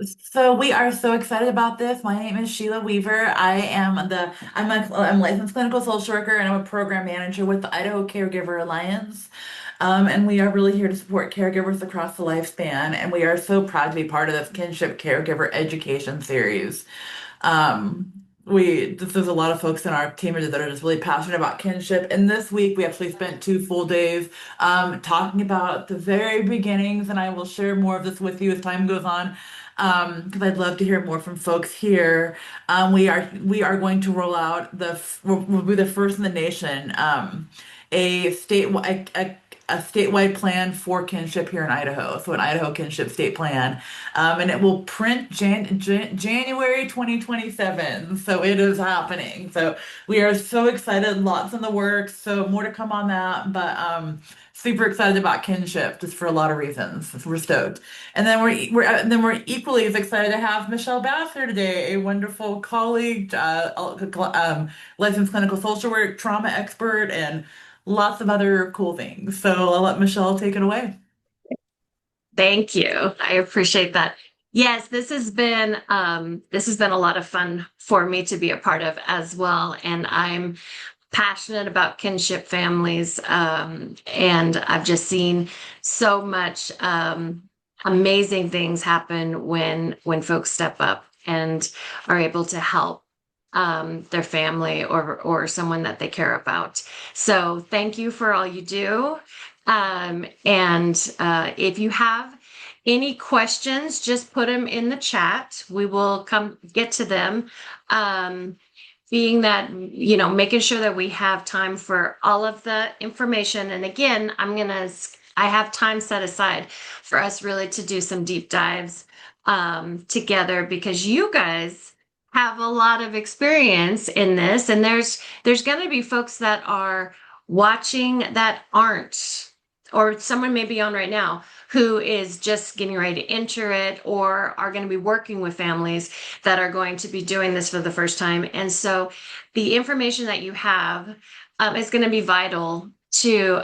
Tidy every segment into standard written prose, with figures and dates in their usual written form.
So we are so excited about this. My name is Sheila Weaver. I'm a licensed clinical social worker and I'm a program manager with the Idaho Caregiver Alliance. And we are really here to support caregivers across the lifespan. And we are so proud to be part of this Kinship Caregiver Education Series. Um, there's a lot of folks in our team that are just really passionate about kinship. And this week we actually spent 2 full days talking about the very beginnings, and I will share more of this with you as time goes on. Because I'd love to hear more from folks here. We are going to roll out we'll be the first in the nation, a state a statewide plan for kinship here in Idaho. So an Idaho kinship state plan. And it will print January 2027. So it is happening. So we are so excited. Lots in the works. So more to come on that. But super excited about kinship just for a lot of reasons. We're stoked. And then we're equally as excited to have Michelle Bass here today, a wonderful colleague, licensed clinical social work, trauma expert, and lots of other cool things. So I'll let Michelle take it away. Thank you. I appreciate that. Yes, this has been a lot of fun for me to be a part of as well. And I'm passionate about kinship families. And I've just seen so much amazing things happen when folks step up and are able to help their family or someone that they care about. So thank you for all you do. And if you have any questions, just put them in the chat. We will come get to them. Being that, making sure that we have time for all of the information. And again, I have time set aside for us really to do some deep dives together because you guys have a lot of experience in this. And there's going to be folks that are watching that aren't, or someone may be on right now who is just getting ready to enter it or are going to be working with families that are going to be doing this for the first time. And so the information that you have is going to be vital to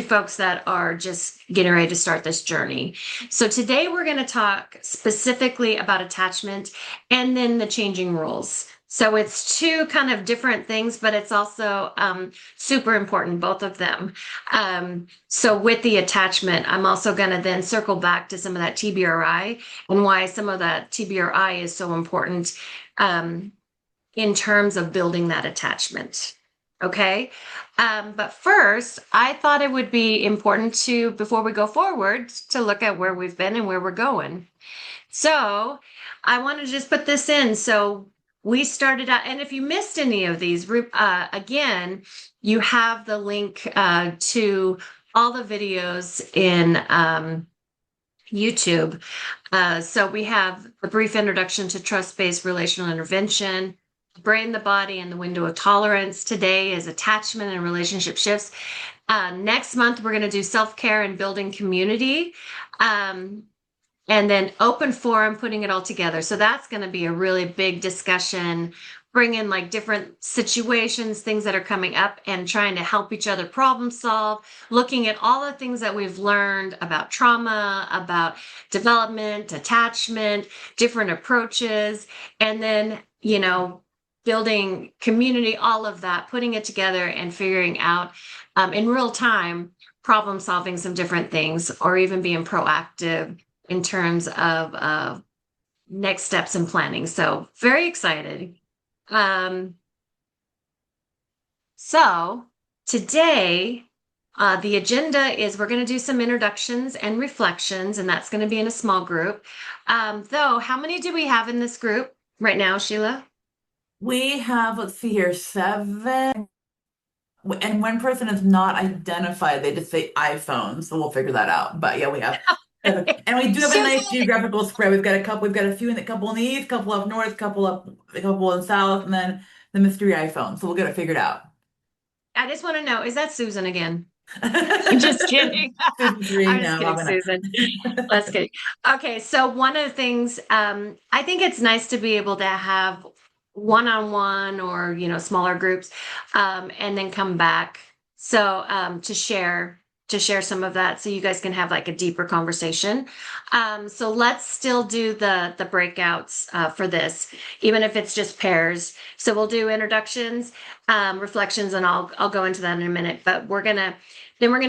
folks that are just getting ready to start this journey. So today we're going to talk specifically about attachment and then the changing rules. So it's two kind of different things, but it's also super important, both of them. So with the attachment, I'm also going to then circle back to some of that TBRI and why some of that TBRI is so important in terms of building that attachment. Okay. But first, I thought it would be important to, before we go forward, to look at where we've been and where we're going. So I want to just put this in. So we started out, and if you missed any of these, again, you have the link to all the videos in YouTube. So we have a brief introduction to trust-based relational intervention, brain, the body, and the window of tolerance. Today is attachment and relationship shifts. Next month, we're going to do self-care and building community. And then open forum, putting it all together. So that's going to be a really big discussion, bring in like different situations, things that are coming up and trying to help each other problem solve, looking at all the things that we've learned about trauma, about development, attachment, different approaches, and then, building community, all of that, putting it together and figuring out in real time, problem solving some different things, or even being proactive in terms of next steps and planning. So very excited. So today, the agenda is we're going to do some introductions and reflections, and that's going to be in a small group. Though, how many do we have in this group right now, Sheila? We have, let's see here, 7. And one person is not identified. They just say iPhone, so we'll figure that out. But yeah, we have 7. And we do have a nice geographical spread. We've got a couple in the east, couple up north, a couple in the south, and then the mystery iPhone. So we'll get it figured out. I just want to know, is that Susan again? I'm just kidding. Susan three, I'm just no, kidding, probably Susan. not. Let's kidding. Okay, so one of the things I think it's nice to be able to have one-on-one or smaller groups, and then come back. So to to share some of that so you guys can have like a deeper conversation. So let's still do the breakouts for this, even if it's just pairs. So we'll do introductions, reflections, and I'll go into that in a minute. But we're gonna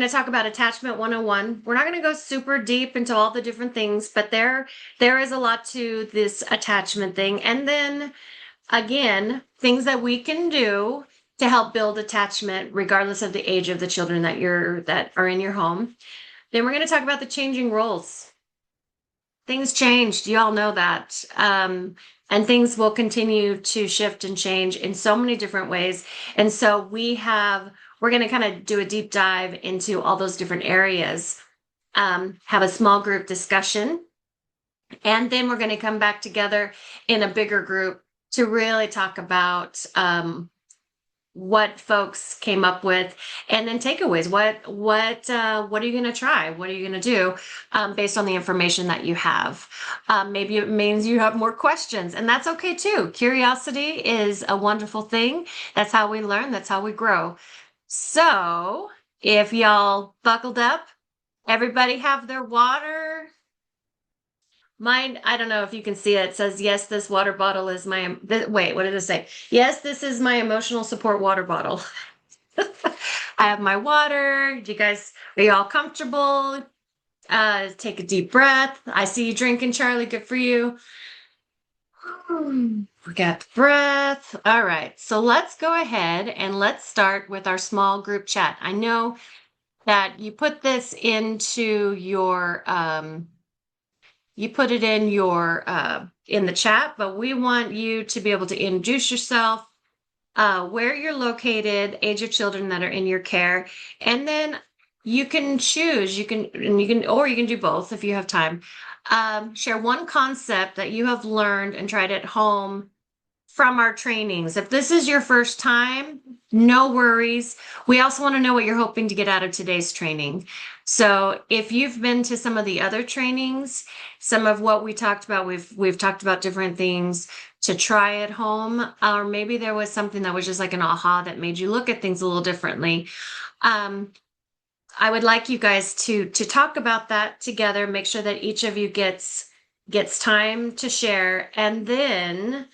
talk about attachment 101. We're not gonna go super deep into all the different things, but there is a lot to this attachment thing. And then again, things that we can do to help build attachment regardless of the age of the children that are in your home. Then we're going to talk about the changing roles. Things changed, you all know that. And things will continue to shift and change in so many different ways. And so we're going to kind of do a deep dive into all those different areas, have a small group discussion, and then we're going to come back together in a bigger group to really talk about what folks came up with, and then takeaways. What are you going to try? What are you going to do based on the information that you have? Maybe it means you have more questions, and that's okay too. Curiosity is a wonderful thing. That's how we learn. That's how we grow. So if y'all buckled up, everybody have their water. Mine, I don't know if you can see it. It says, yes, this water bottle is wait, what did it say? Yes, this is my emotional support water bottle. I have my water. Are you all comfortable? Take a deep breath. I see you drinking, Charlie. Good for you. We got the breath. All right. So let's go ahead and let's start with our small group chat. I know that you put this into you put it in the chat, but we want you to be able to introduce yourself, where you're located, age of children that are in your care, and then you can choose. Or you can do both if you have time. Share one concept that you have learned and tried at home from our trainings. If this is your first time, no worries. We also want to know what you're hoping to get out of today's training. So if you've been to some of the other trainings, some of what we talked about, we've talked about different things to try at home, or maybe there was something that was just like an aha that made you look at things a little differently. I would like you guys to talk about that together, make sure that each of you gets time to share, and then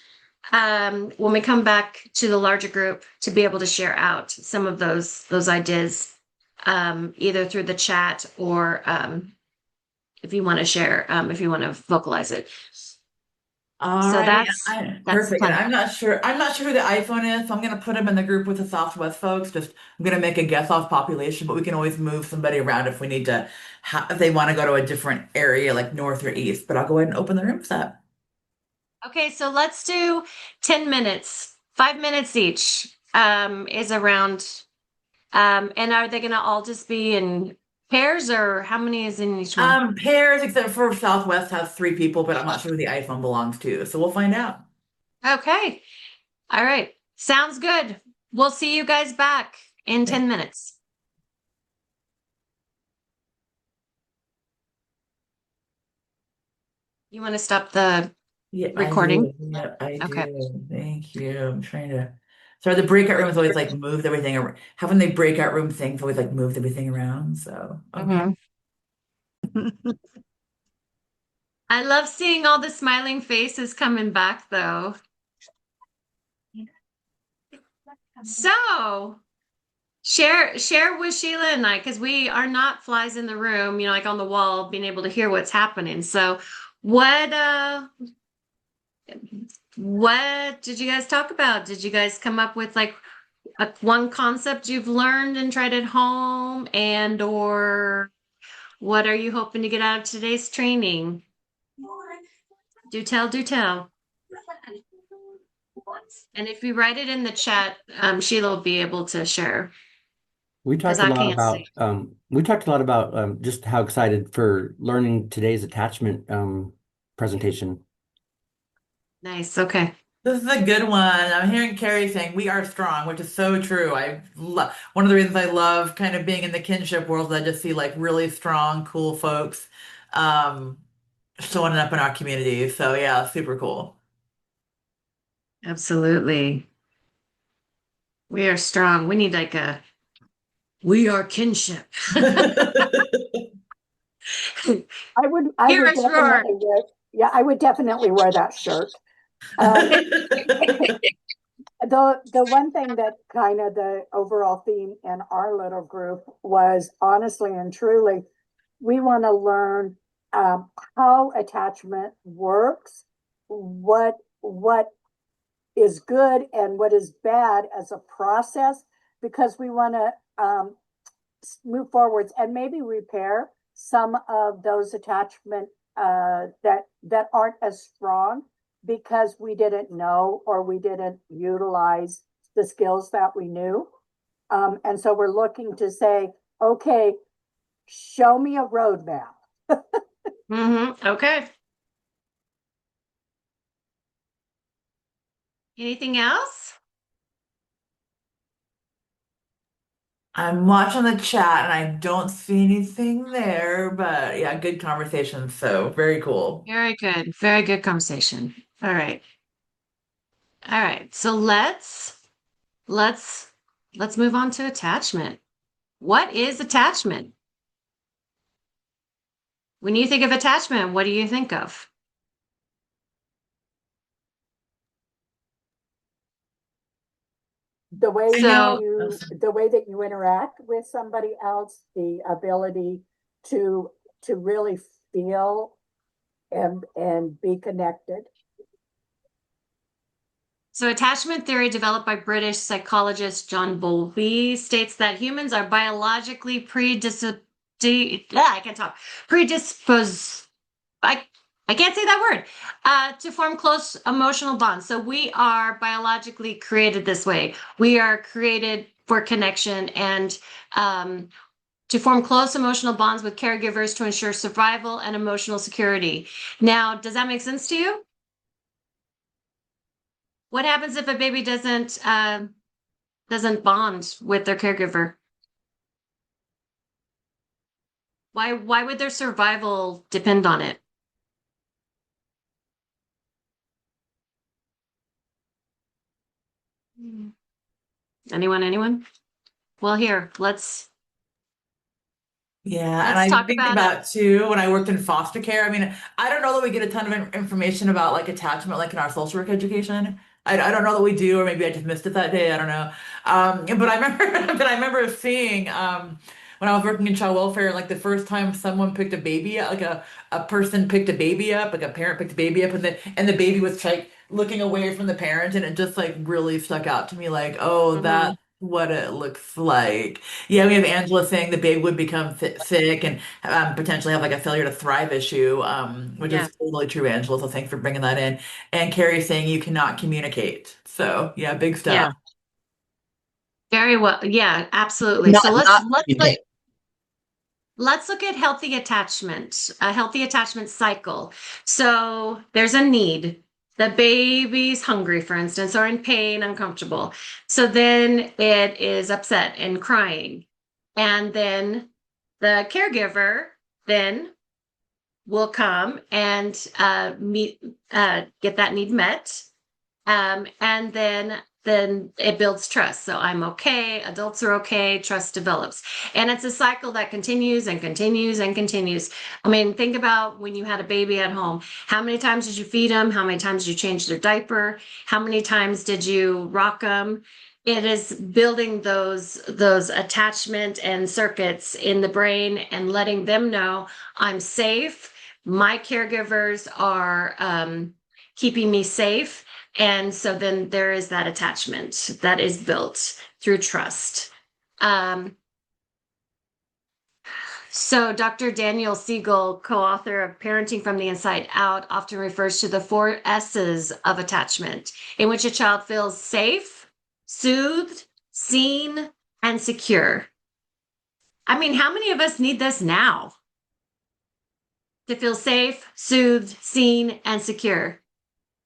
when we come back to the larger group, to be able to share out some of those ideas, either through the chat or if you want to share, if you want to vocalize it. All So righty, that's the perfect. And plan. I'm not sure who the iPhone is, so I'm gonna put them in the group with the Southwest folks. I'm gonna make a guess off population, but we can always move somebody around if we need to, if they want to go to a different area, like north or east. But I'll go ahead and open the rooms up. Okay, so let's do 10 minutes, 5 minutes each, is around. And are they going to all just be in pairs, or how many is in each one? Pairs, except for Southwest has three people, but I'm not sure who the iPhone belongs to, so we'll find out. Okay. All right. Sounds good. We'll see you guys back in 10 minutes. You want to stop the Yeah, I recording? do. Yeah, I Okay. do. Thank you. I'm trying to. Sorry, the breakout room is always like moved everything around. Having the breakout room things always like moved everything around. So, okay. Mhm. I love seeing all the smiling faces coming back, though. So share with Sheila and I, because we are not flies in the room, like on the wall, being able to hear what's happening. So what what did you guys talk about? Did you guys come up with like one concept you've learned and tried at home, and or what are you hoping to get out of today's training? Do tell, do tell. And if you write it in the chat, Sheila will be able to share We because talked a I lot can't see. about just how excited for learning today's attachment presentation. Nice. Okay. This is a good one. I'm hearing Carrie saying we are strong, which is so true. One of the reasons I love kind of being in the kinship world is I just see like really strong, cool folks um, showing up in our community. So yeah, super cool. Absolutely. We are strong. We need like We are kinship. I Hear would us roar. definitely wear, yeah, I would definitely wear that shirt. Um, the one thing that kind of the overall theme in our little group was honestly and truly, we want to learn how attachment works, what is good and what is bad as a process, because we want to move forwards and maybe repair some of those attachment that aren't as strong because we didn't know or we didn't utilize the skills that we knew. And so we're looking to say, okay, show me a roadmap. Okay. Anything else? I'm watching the chat and I don't see anything there, but yeah, good conversation. So very cool. Very good. Very good conversation. All right. All right. So let's let's move on to attachment. What is attachment? When you think of attachment, what do you think of? The way that So, you interact with somebody else, the ability to really feel and be connected. so attachment theory developed by British psychologist John Bowlby states that humans are biologically I can't talk. Predisposed. I I can't say that word. To form close emotional bonds. So we are biologically created this way. We are created for connection and to form close emotional bonds with caregivers to ensure survival and emotional security. Now, does that make sense to you? What happens if a baby doesn't bond with their caregiver? Why would their survival depend on it? Anyone? Well, here, Yeah, and let's I talk think about it. about too when I worked in foster care. I mean, I don't know that we get a ton of information about like attachment, like in our social work education. I don't know that we do, or maybe I just missed it that day. I don't know. But I remember, but I remember seeing when I was working in child welfare, like the first time someone picked a baby up, like a person picked a baby up, like a parent picked a baby up, and the baby was like looking away from the parent, and it just like really stuck out to me, like, oh, Mhm. that's what it looks like. Yeah, we have Angela saying the baby would become sick and potentially have like a failure to thrive issue, which Yeah, is totally true, Angela. So thanks for bringing that in. And Carrie saying you cannot communicate. So yeah, big yeah, stuff. very well. Yeah, absolutely. Not So not communicate. let's look at healthy attachment, a healthy attachment cycle. So there's a need. The baby's hungry, for instance, or in pain, uncomfortable. So then it is upset and crying. And then the caregiver then will come and get that need met. And then it builds trust. So I'm okay, adults are okay, trust develops. And it's a cycle that continues and continues and continues. I mean, think about when you had a baby at home. How many times did you feed them? How many times did you change their diaper? How many times did you rock them? It is building those attachment and circuits in the brain and letting them know I'm safe. My caregivers are keeping me safe, and so then there is that attachment that is built through trust. Um, so Dr. Daniel Siegel, co-author of Parenting from the Inside Out, often refers to the 4 S's of attachment, in which a child feels safe, soothed, seen, and secure. I mean, how many of us need this now? To feel safe, soothed, seen, and secure.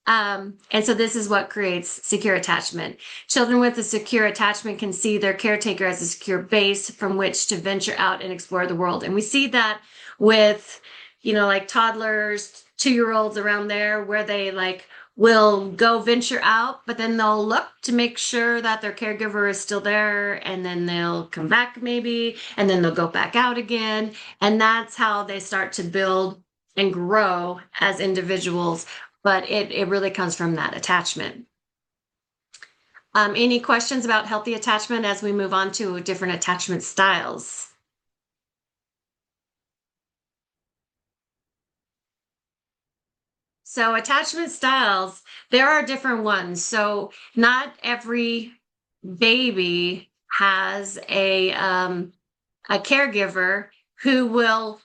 And so this is what creates secure attachment. Children with a secure attachment can see their caretaker as a secure base from which to venture out and explore the world. And we see that with, like toddlers 2-year-olds around there where they like will go venture out, but then they'll look to make sure that their caregiver is still there, and then they'll come back maybe, and then they'll go back out again. And that's how they start to build and grow as individuals. But it really comes from that attachment. Any questions about healthy attachment as we move on to different attachment styles? So attachment styles, there are different ones. So not every baby has a caregiver who will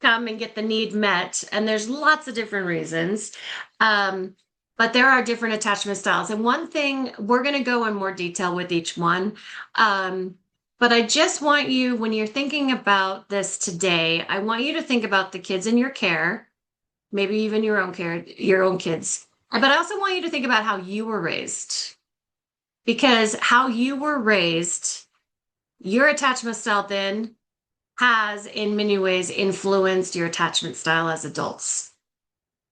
come and get the need met. And there's lots of different reasons. But there are different attachment styles. And one thing, we're going to go in more detail with each one. But I just want you, when you're thinking about this today, I want you to think about the kids in your care, maybe even your own care, your own kids. But I also want you to think about how you were raised. Because how you were raised, your attachment style then has in many ways influenced your attachment style as adults.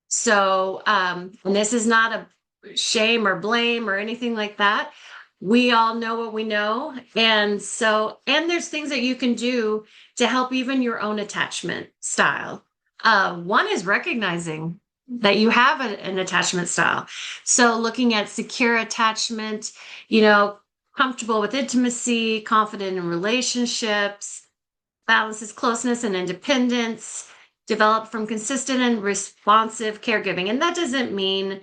So, and this is not a shame or blame or anything like that. We all know what we know. And so, and there's things that you can do to help even your own attachment style. One is recognizing that you have an attachment style. So looking at secure attachment, comfortable with intimacy, confident in relationships, balances closeness and independence, developed from consistent and responsive caregiving. And that doesn't mean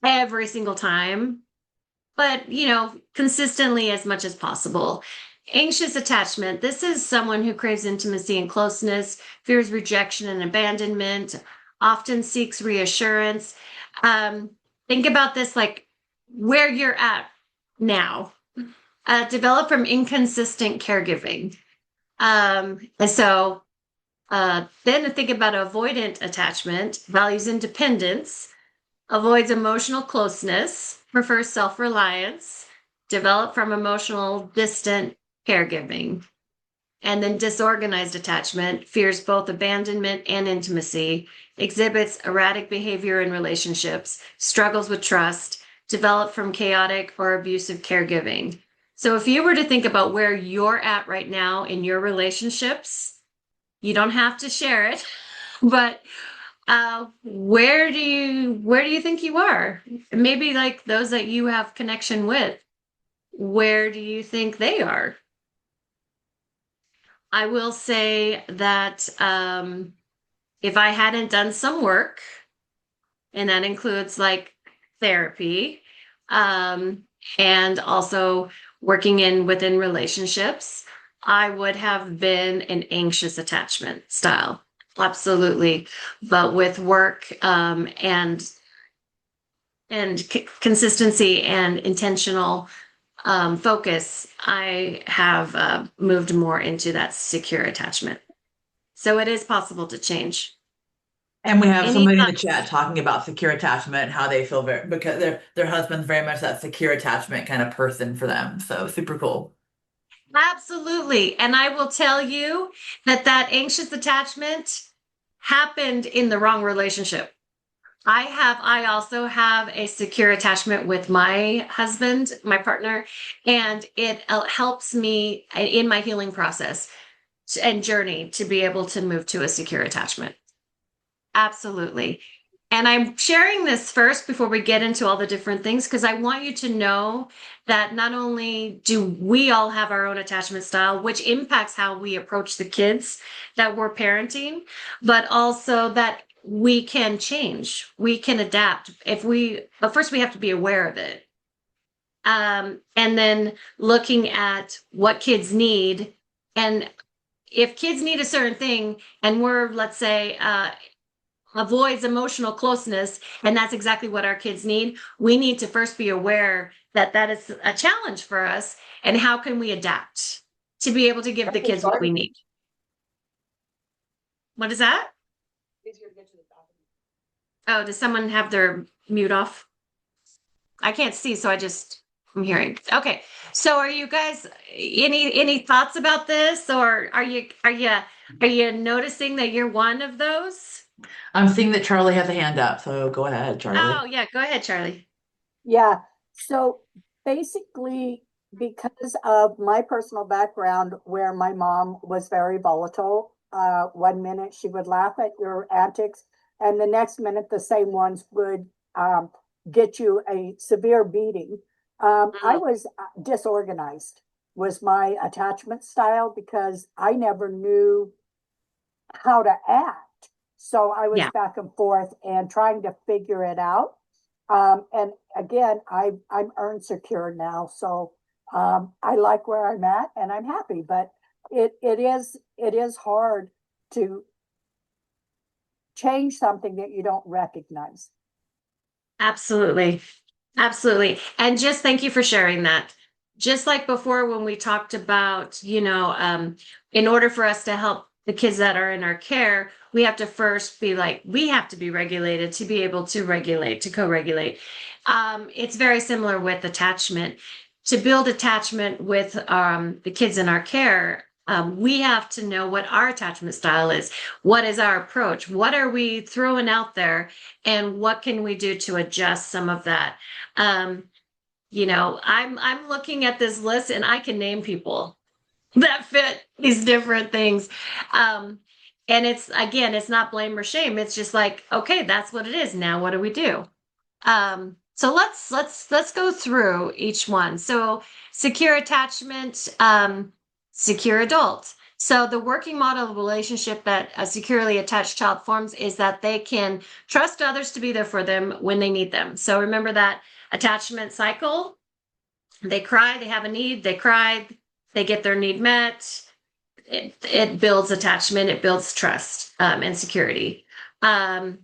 every single time, but, consistently as much as possible. Anxious attachment. This is someone who craves intimacy and closeness, fears rejection and abandonment, often seeks reassurance. Think about this like where you're at now. Develop from inconsistent caregiving. And so then think about avoidant attachment, values independence, avoids emotional closeness, prefers self-reliance, develop from emotional distant caregiving. And then disorganized attachment, fears both abandonment and intimacy, exhibits erratic behavior in relationships, struggles with trust, develop from chaotic or abusive caregiving. So if you were to think about where you're at right now in your relationships, you don't have to share it, but where do you think you are? Maybe like those that you have connection with, where do you think they are? I will say that if I hadn't done some work, and that includes like therapy, and also working within relationships, I would have been an anxious attachment style. Absolutely. But with work and consistency and intentional focus, I have moved more into that secure attachment. So it is possible to change. And we have Any somebody in the chat talking about secure attachment and how they feel very because their husband's very much that secure attachment kind of person for them. So super cool. Absolutely. And I will tell you that anxious attachment happened in the wrong relationship. I also have a secure attachment with my husband, my partner, and it helps me in my healing process and journey to be able to move to a secure attachment. Absolutely. And I'm sharing this first before we get into all the different things, because I want you to know that not only do we all have our own attachment style, which impacts how we approach the kids that we're parenting, but also that we can change, we can adapt but first we have to be aware of it. And then looking at what kids need. And if kids need a certain thing and we're, let's say, avoids emotional closeness, and that's exactly what our kids need, we need to first be aware that that is a challenge for us, and how can we adapt to be able to give the kids what we need. What is that? Oh, does someone have their mute off? I can't see, so I'm hearing. Okay, so are you guys any thoughts about this, or are you noticing that you're one of those? I'm seeing that Charlie has a hand up, so go ahead, Charlie. Oh, yeah, go ahead, Charlie. Yeah. So basically, because of my personal background, where my mom was very volatile, one minute she would laugh at your antics, and the next minute the same ones would get you a severe beating. I Mm, was disorganized, was my attachment style because I never knew how to act. So I was yeah, back and forth and trying to figure it out. And again, I'm earned secure now, so I like where I'm at, and I'm happy. But it is hard to change something that you don't recognize. absolutely. Absolutely. And just thank you for sharing that. Just like before, when we talked about, in order for us to help the kids that are in our care, we have to first be like, we have to be regulated to be able to regulate, to co regulate. It's very similar with attachment. To build attachment with the kids in our care, we have to know what our attachment style is. What is our approach? What are we throwing out there? And what can we do to adjust some of that? Um, I'm looking at this list and I can name people that fit these different things. Um, and it's again, it's not blame or shame. It's just like, okay, that's what it is. Now what do we do? So let's go through each one. So secure attachment, secure adult. So the working model of relationship that a securely attached child forms is that they can trust others to be there for them when they need them. So remember that attachment cycle. They cry, they have a need, they cry, they get their need met. It builds attachment, it builds trust and security. Um,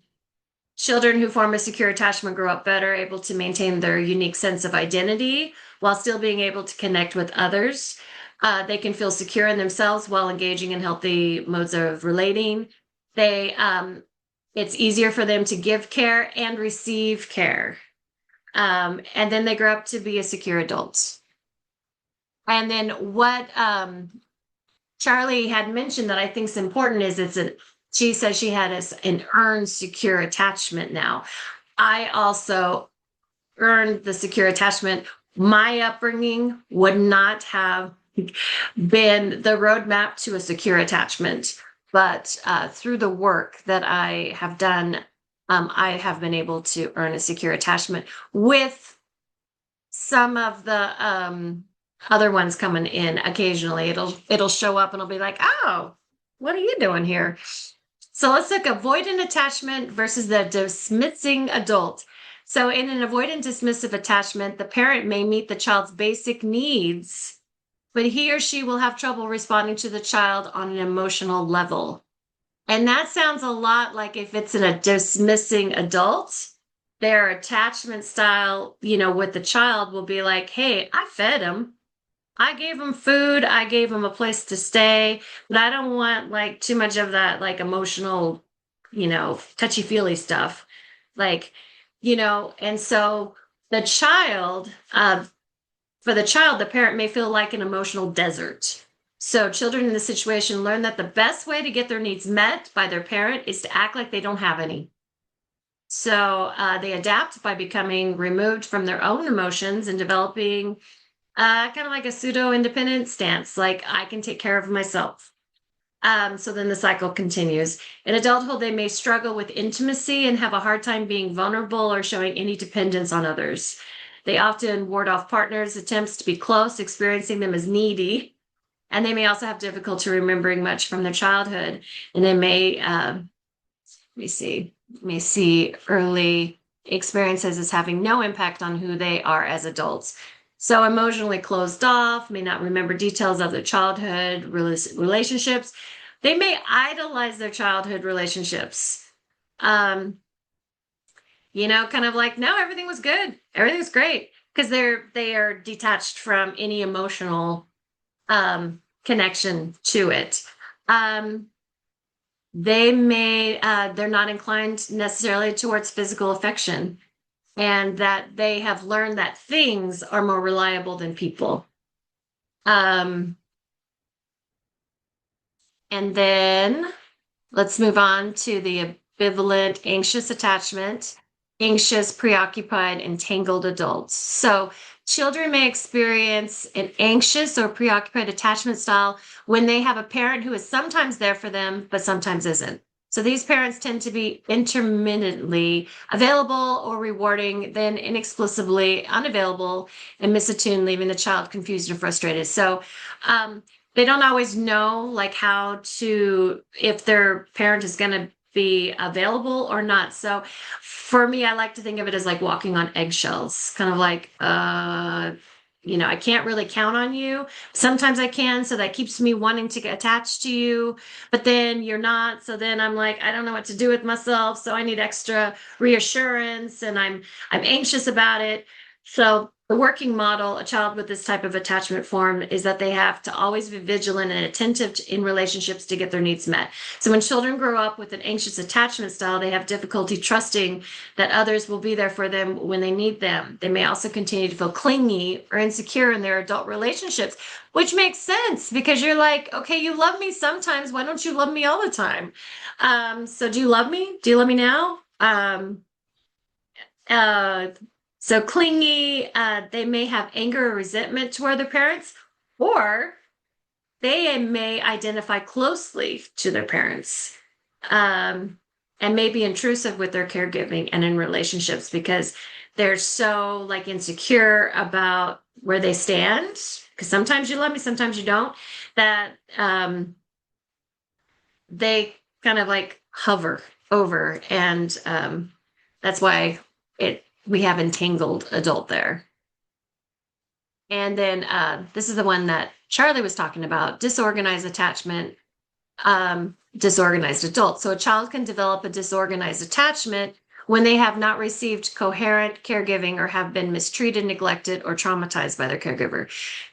Children who form a secure attachment grow up better, able to maintain their unique sense of identity while still being able to connect with others. They can feel secure in themselves while engaging in healthy modes of relating. It's easier for them to give care and receive care. And then they grow up to be a secure adult. And then what Charlie had mentioned that I think is important is she says she had an earned secure attachment now. I also earned the secure attachment. My upbringing would not have been the roadmap to a secure attachment, but through the work that I have done, I have been able to earn a secure attachment with some of the other ones coming in occasionally. It'll show up and I'll be like, oh, what are you doing here? So let's look avoidant attachment versus the dismissing adult. So in an avoidant dismissive attachment, the parent may meet the child's basic needs, but he or she will have trouble responding to the child on an emotional level. And that sounds a lot like if it's in a dismissing adult, their attachment style, with the child will be like, hey, I fed him. I gave him food. I gave him a place to stay, but I don't want like too much of that like emotional, touchy feely stuff. Like, and so the child, for the child, the parent may feel like an emotional desert. So children in this situation learn that the best way to get their needs met by their parent is to act like they don't have any. So they adapt by becoming removed from their own emotions and developing kind of like a pseudo independent stance, like I can take care of myself. So then the cycle continues. In adulthood, they may struggle with intimacy and have a hard time being vulnerable or showing any dependence on others. They often ward off partners' attempts to be close, experiencing them as needy. And they may also have difficulty remembering much from their childhood. And they may see early experiences as having no impact on who they are as adults. So emotionally closed off, may not remember details of their childhood relationships. They may idolize their childhood relationships. Um, kind of like, no, everything was good. Everything's great. Because they are detached from any emotional connection to it. They're not inclined necessarily towards physical affection, and that they have learned that things are more reliable than people. Um, and then let's move on to the ambivalent, anxious attachment, anxious, preoccupied, entangled adults. So children may experience an anxious or preoccupied attachment style when they have a parent who is sometimes there for them, but sometimes isn't. So these parents tend to be intermittently available or rewarding, then inexplicably unavailable and misattuned, leaving the child confused and frustrated. So they don't always know like how to, if their parent is going to be available or not. So for me, I like to think of it as like walking on eggshells, kind of like, I can't really count on you. Sometimes I can, so that keeps me wanting to get attached to you, but then you're not. So then I'm like, I don't know what to do with myself. So I need extra reassurance and I'm anxious about it. So the working model, a child with this type of attachment form, is that they have to always be vigilant and attentive in relationships to get their needs met. So when children grow up with an anxious attachment style, they have difficulty trusting that others will be there for them when they need them. They may also continue to feel clingy or insecure in their adult relationships, which makes sense because you're like, okay, you love me sometimes. Why don't you love me all the time? So do you love me? Do you love me now? So clingy, they may have anger or resentment toward their parents, or they may identify closely to their parents, and may be intrusive with their caregiving and in relationships because they're so like insecure about where they stand. Because sometimes you love me, sometimes you don't. That they kind of like hover over, and that's why we have entangled adult there. And then this is the one that Charlie was talking about, disorganized attachment, disorganized adult. So a child can develop a disorganized attachment when they have not received coherent caregiving or have been mistreated, neglected, or traumatized by their caregiver.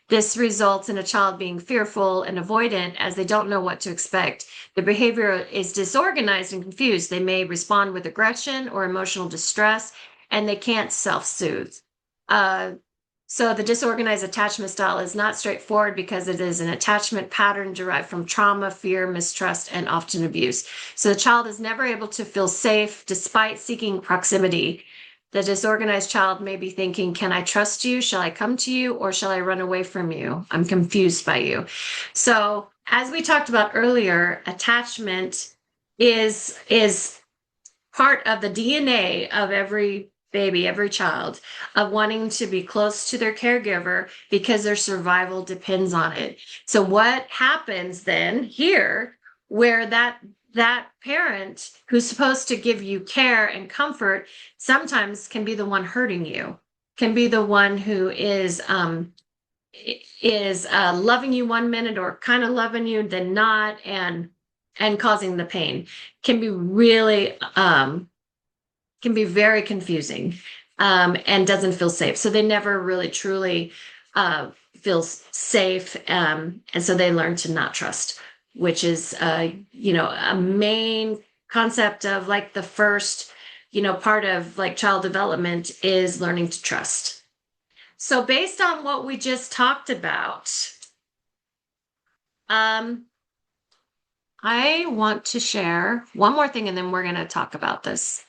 This results in a child being fearful and avoidant as they don't know what to expect. Their behavior is disorganized and confused. They may respond with aggression or emotional distress, and they can't self-soothe. So the disorganized attachment style is not straightforward because it is an attachment pattern derived from trauma, fear, mistrust, and often abuse. So the child is never able to feel safe despite seeking proximity. The disorganized child may be thinking, can I trust you? Shall I come to you? Or shall I run away from you? I'm confused by you. So as we talked about earlier, attachment is part of the DNA of every baby, every child, of wanting to be close to their caregiver because their survival depends on it. So what happens then here where that parent who's supposed to give you care and comfort sometimes can be the one hurting you, can be the one who is loving you one minute or kind of loving you, then not, and causing the pain, can be really can be very confusing, and doesn't feel safe. So they never really truly feel safe, and so they learn to not trust, which is a main concept of like the first part of like child development is learning to trust. So based on what we just talked about, I want to share one more thing and then we're going to talk about this.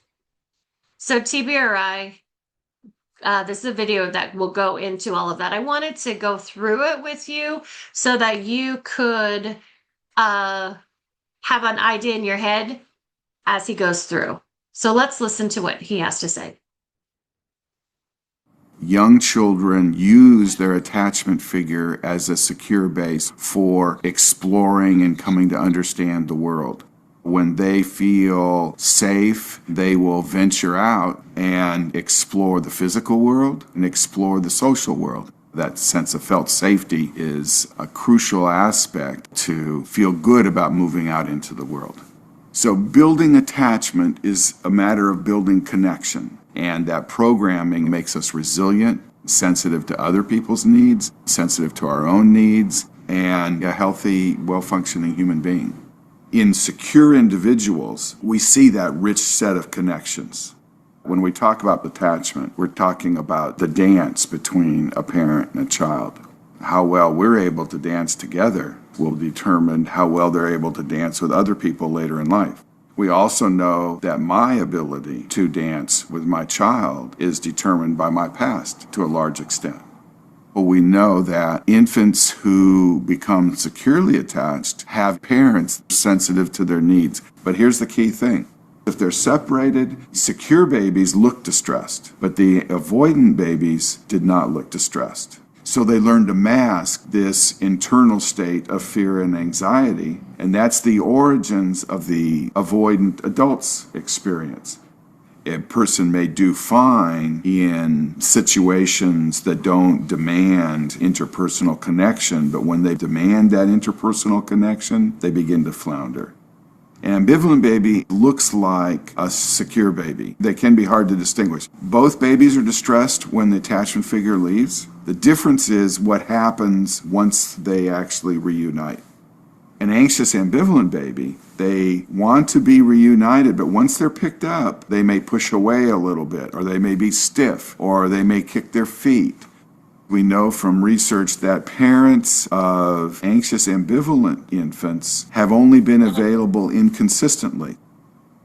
So TBRI, this is a video that will go into all of that. I wanted to go through it with you so that you could have an idea in your head as he goes through. So let's listen to what he has to say. Young children use their attachment figure as a secure base for exploring and coming to understand the world. When they feel safe, they will venture out and explore the physical world and explore the social world. That sense of felt safety is a crucial aspect to feel good about moving out into the world. So building attachment is a matter of building connection, and that programming makes us resilient, sensitive to other people's needs, sensitive to our own needs, and a healthy, well-functioning human being. In secure individuals, we see that rich set of connections. When we talk about attachment, we're talking about the dance between a parent and a child. How well we're able to dance together will determine how well they're able to dance with other people later in life. We also know that my ability to dance with my child is determined by my past to a large extent. But we know that infants who become securely attached have parents sensitive to their needs. But here's the key thing. If they're separated, secure babies look distressed, but the avoidant babies did not look distressed. So they learn to mask this internal state of fear and anxiety, and that's the origins of the avoidant adult's experience. A person may do fine in situations that don't demand interpersonal connection, but when they demand that interpersonal connection, they begin to flounder. An ambivalent baby looks like a secure baby. They can be hard to distinguish. Both babies are distressed when the attachment figure leaves. The difference is what happens once they actually reunite. An anxious ambivalent baby, they want to be reunited, but once they're picked up, they may push away a little bit, or they may be stiff, or they may kick their feet. We know from research that parents of anxious ambivalent infants have only been available inconsistently.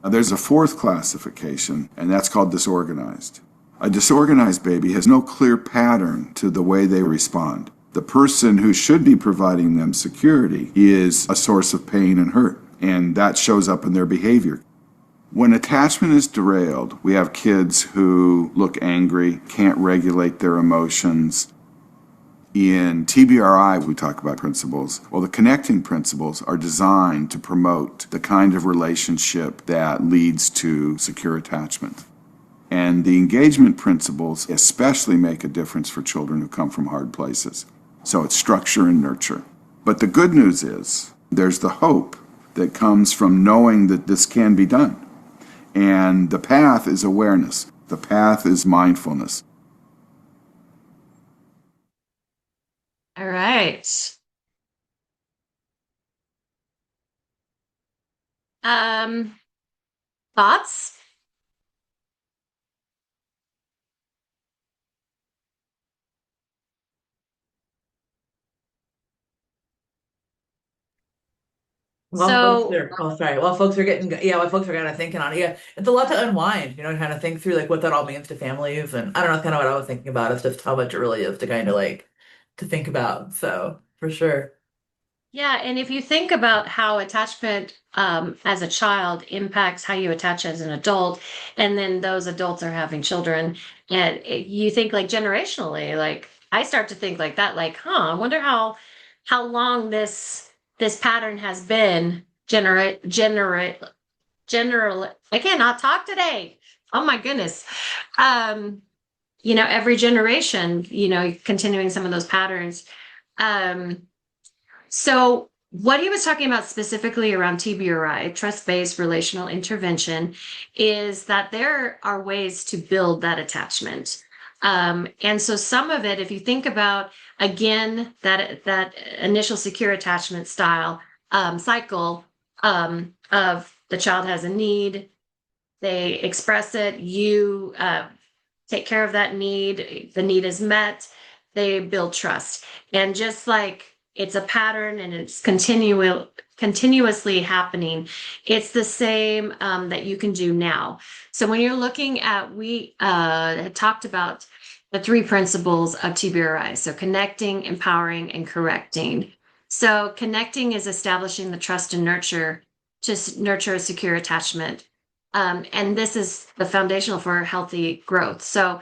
There's a fourth classification, and that's called disorganized. A disorganized baby has no clear pattern to the way they respond. The person who should be providing them security is a source of pain and hurt, and that shows up in their behavior. When attachment is derailed, we have kids who look angry, can't regulate their emotions. In TBRI, we talk about principles. Well, the connecting principles are designed to promote the kind of relationship that leads to secure attachment. And the engagement principles especially make a difference for children who come from hard places. So it's structure and nurture. But the good news is there's the hope that comes from knowing that this can be done. And the path is awareness. The path is mindfulness. All right. Thoughts? So, While folks are getting, yeah, while folks are kind of thinking on it, yeah, it's a lot to unwind, kind of think through like what that all means to families. And I don't know, it's kind of what I was thinking about is just how much it really is to kind of like to think about. So for sure. yeah, and if you think about how attachment as a child impacts how you attach as an adult, and then those adults are having children, and you think like generationally, like I start to think like that, like, I wonder how long this pattern has been general. I cannot talk today. Oh my goodness. Every generation, continuing some of those patterns. So what he was talking about specifically around TBRI, trust-based relational intervention, is that there are ways to build that attachment. And so some of it, if you think about, again, that initial secure attachment style cycle of the child has a need, they express it, you take care of that need, the need is met, they build trust. And just like it's a pattern and it's continuously happening, it's the same that you can do now. So when you're looking at, we had talked about the three principles of TBRI. So connecting, empowering, and correcting. So connecting is establishing the trust and nurture to nurture a secure attachment. And this is the foundational for healthy growth. So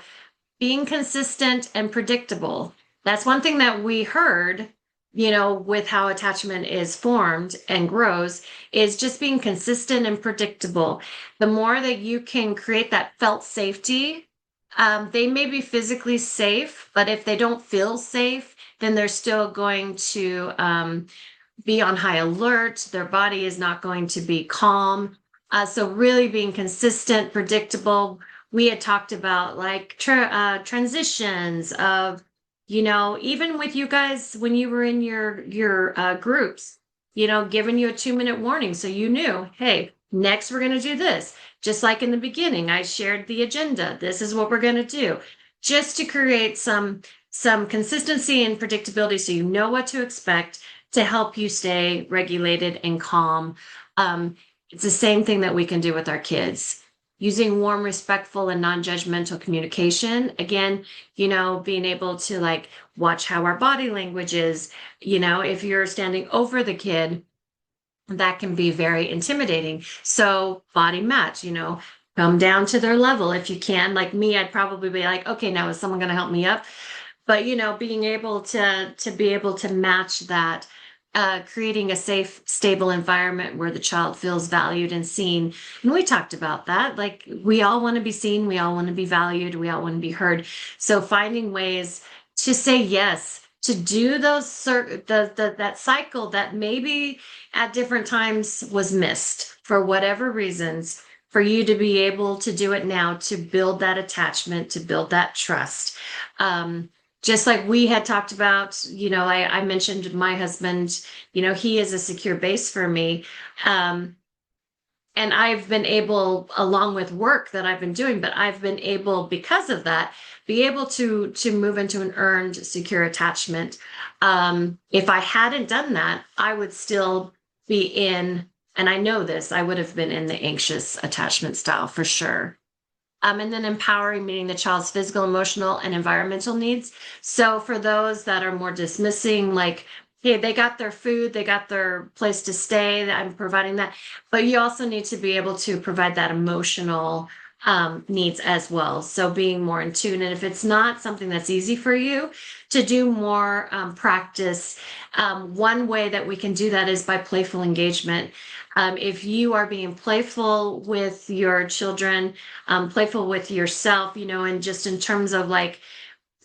being consistent and predictable. That's one thing that we heard, with how attachment is formed and grows, is just being consistent and predictable. The more that you can create that felt safety, they may be physically safe, but if they don't feel safe, then they're still going to be on high alert. Their body is not going to be calm. So really being consistent, predictable. We had talked about like transitions of, even with you guys when you were in your groups, giving you a 2-minute warning. So you knew, hey, next we're going to do this. Just like in the beginning, I shared the agenda. This is what we're going to do, just to create some consistency and predictability so you know what to expect to help you stay regulated and calm. It's the same thing that we can do with our kids. Using warm, respectful, and non-judgmental communication. Again, being able to like watch how our body language is. If you're standing over the kid, that can be very intimidating. So body match, come down to their level if you can. Like me, I'd probably be like, okay, now is someone going to help me up? But being able to be able to match that, creating a safe, stable environment where the child feels valued and seen. And we talked about that. Like we all want to be seen, we all want to be valued, we all want to be heard. So finding ways to say yes, to do that cycle that maybe at different times was missed for whatever reasons, for you to be able to do it now, to build that attachment, to build that trust. Just like we had talked about, I mentioned my husband, he is a secure base for me. And I've been able, along with work that I've been doing, but I've been able, because of that, be able to move into an earned secure attachment. If I hadn't done that, I would still be in, and I know this, I would have been in the anxious attachment style for sure. And then empowering, meeting the child's physical, emotional, and environmental needs. So for those that are more dismissing, like, hey, they got their food, they got their place to stay, I'm providing that. But you also need to be able to provide that emotional needs as well. So being more in tune. And if it's not something that's easy for you, to do more practice. One way that we can do that is by playful engagement. If you are being playful with your children, playful with yourself, and just in terms of like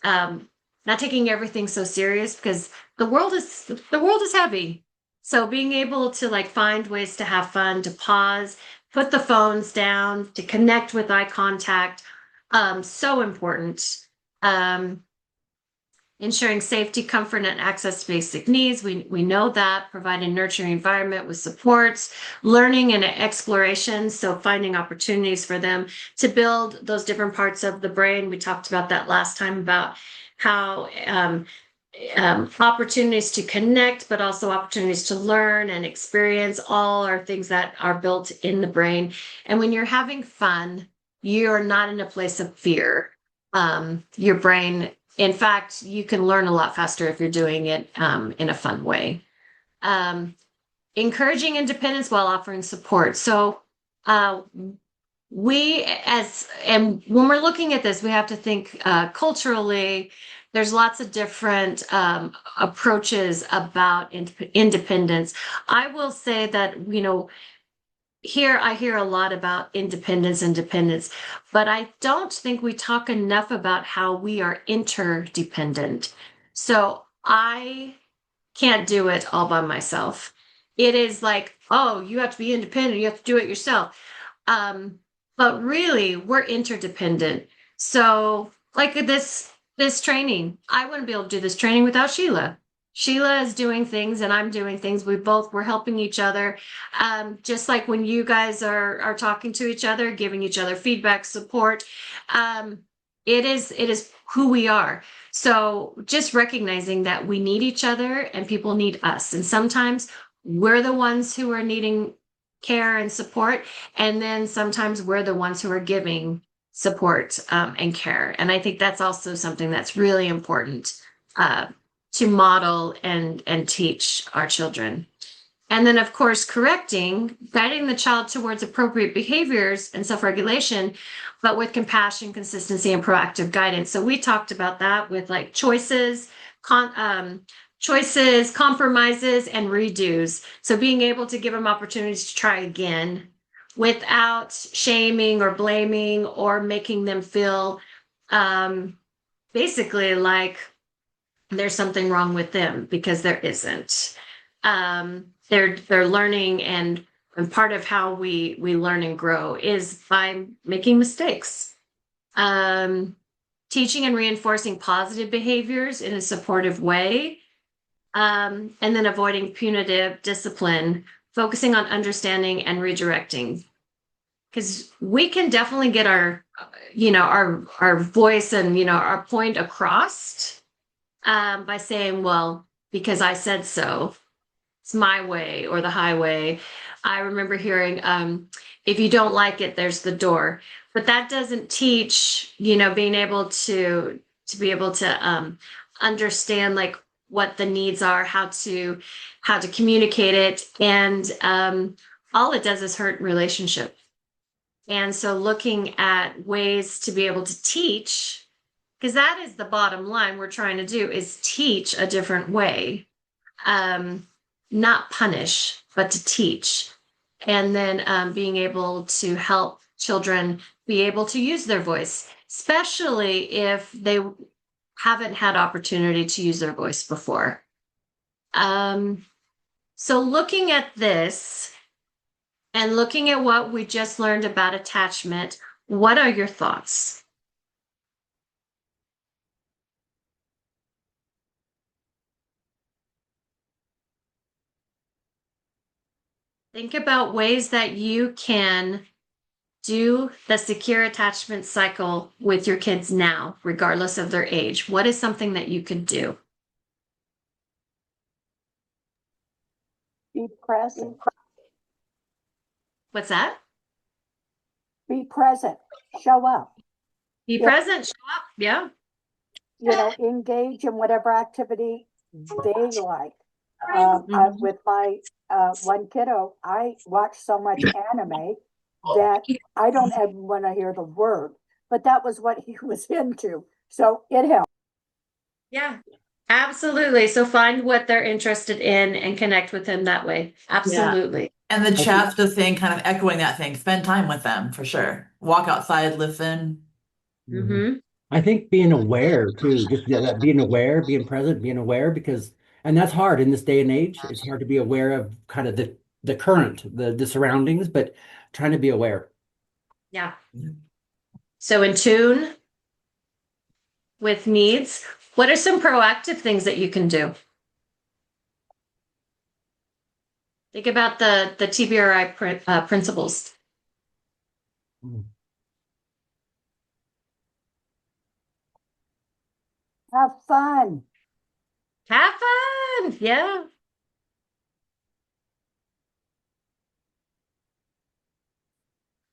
not taking everything so serious, because the world is heavy. So being able to like find ways to have fun, to pause, put the phones down, to connect with eye contact, so important. Ensuring safety, comfort, and access to basic needs. We know that. Providing nurturing environment with supports, learning and exploration. So finding opportunities for them to build those different parts of the brain. We talked about that last time about how opportunities to connect, but also opportunities to learn and experience, all are things that are built in the brain. And when you're having fun, you're not in a place of fear. Your brain, in fact, you can learn a lot faster if you're doing it in a fun way. Encouraging independence while offering support. So and when we're looking at this, we have to think culturally. There's lots of different approaches about independence. I will say that, here I hear a lot about independence, but I don't think we talk enough about how we are interdependent. So I can't do it all by myself. It is like, oh, you have to be independent, you have to do it yourself. But really, we're interdependent. So like this training, I wouldn't be able to do this training without Sheila. Sheila is doing things and I'm doing things. We're helping each other. Just like when you guys are talking to each other, giving each other feedback, support. It is who we are. So just recognizing that we need each other and people need us. And sometimes we're the ones who are needing care and support. And then sometimes we're the ones who are giving support and care. And I think that's also something that's really important to model and teach our children. And then, of course, guiding the child towards appropriate behaviors and self-regulation, but with compassion, consistency, and proactive guidance. So we talked about that with like choices, compromises, and redos. So being able to give them opportunities to try again without shaming or blaming or making them feel basically like there's something wrong with them, because there isn't. They're learning, and part of how we learn and grow is by making mistakes. Teaching and reinforcing positive behaviors in a supportive way, and then avoiding punitive discipline, focusing on understanding and redirecting. Because we can definitely get our voice and our point across by saying, well, because I said so, it's my way or the highway. I remember hearing, if you don't like it, there's the door. But that doesn't teach, being able to be able to understand like what the needs are, how to communicate it, and all it does is hurt relationship. And so looking at ways to be able to teach, because that is the bottom line we're trying to do is teach a different way. Not punish, but to teach. And then being able to help children be able to use their voice, especially if they haven't had opportunity to use their voice before. So looking at this and looking at what we just learned about attachment, what are your thoughts? Think about ways that you can do the secure attachment cycle with your kids now, regardless of their age. What is something that you could do? Be present. What's that? Be present. Show up. Be Yeah. present, show up. Yeah. Engage in whatever activity they like. With my one kiddo, I watch so much anime that I don't even want to hear the word, but that was what he was into. So it helped. Yeah, absolutely. So find what they're interested in and connect with them that way. Absolutely. And the I think chat's just saying, kind of echoing that thing. Spend time with them for sure. Walk outside, listen. Mm-hmm. I think being aware too, just that being aware, being present, being aware, because and that's hard in this day and age. It's hard to be aware of kind of the current, the surroundings, but trying to be aware. Yeah. So in tune with needs. What are some proactive things that you can do? Think about the TBRI principles. Have fun. Have fun. Yeah.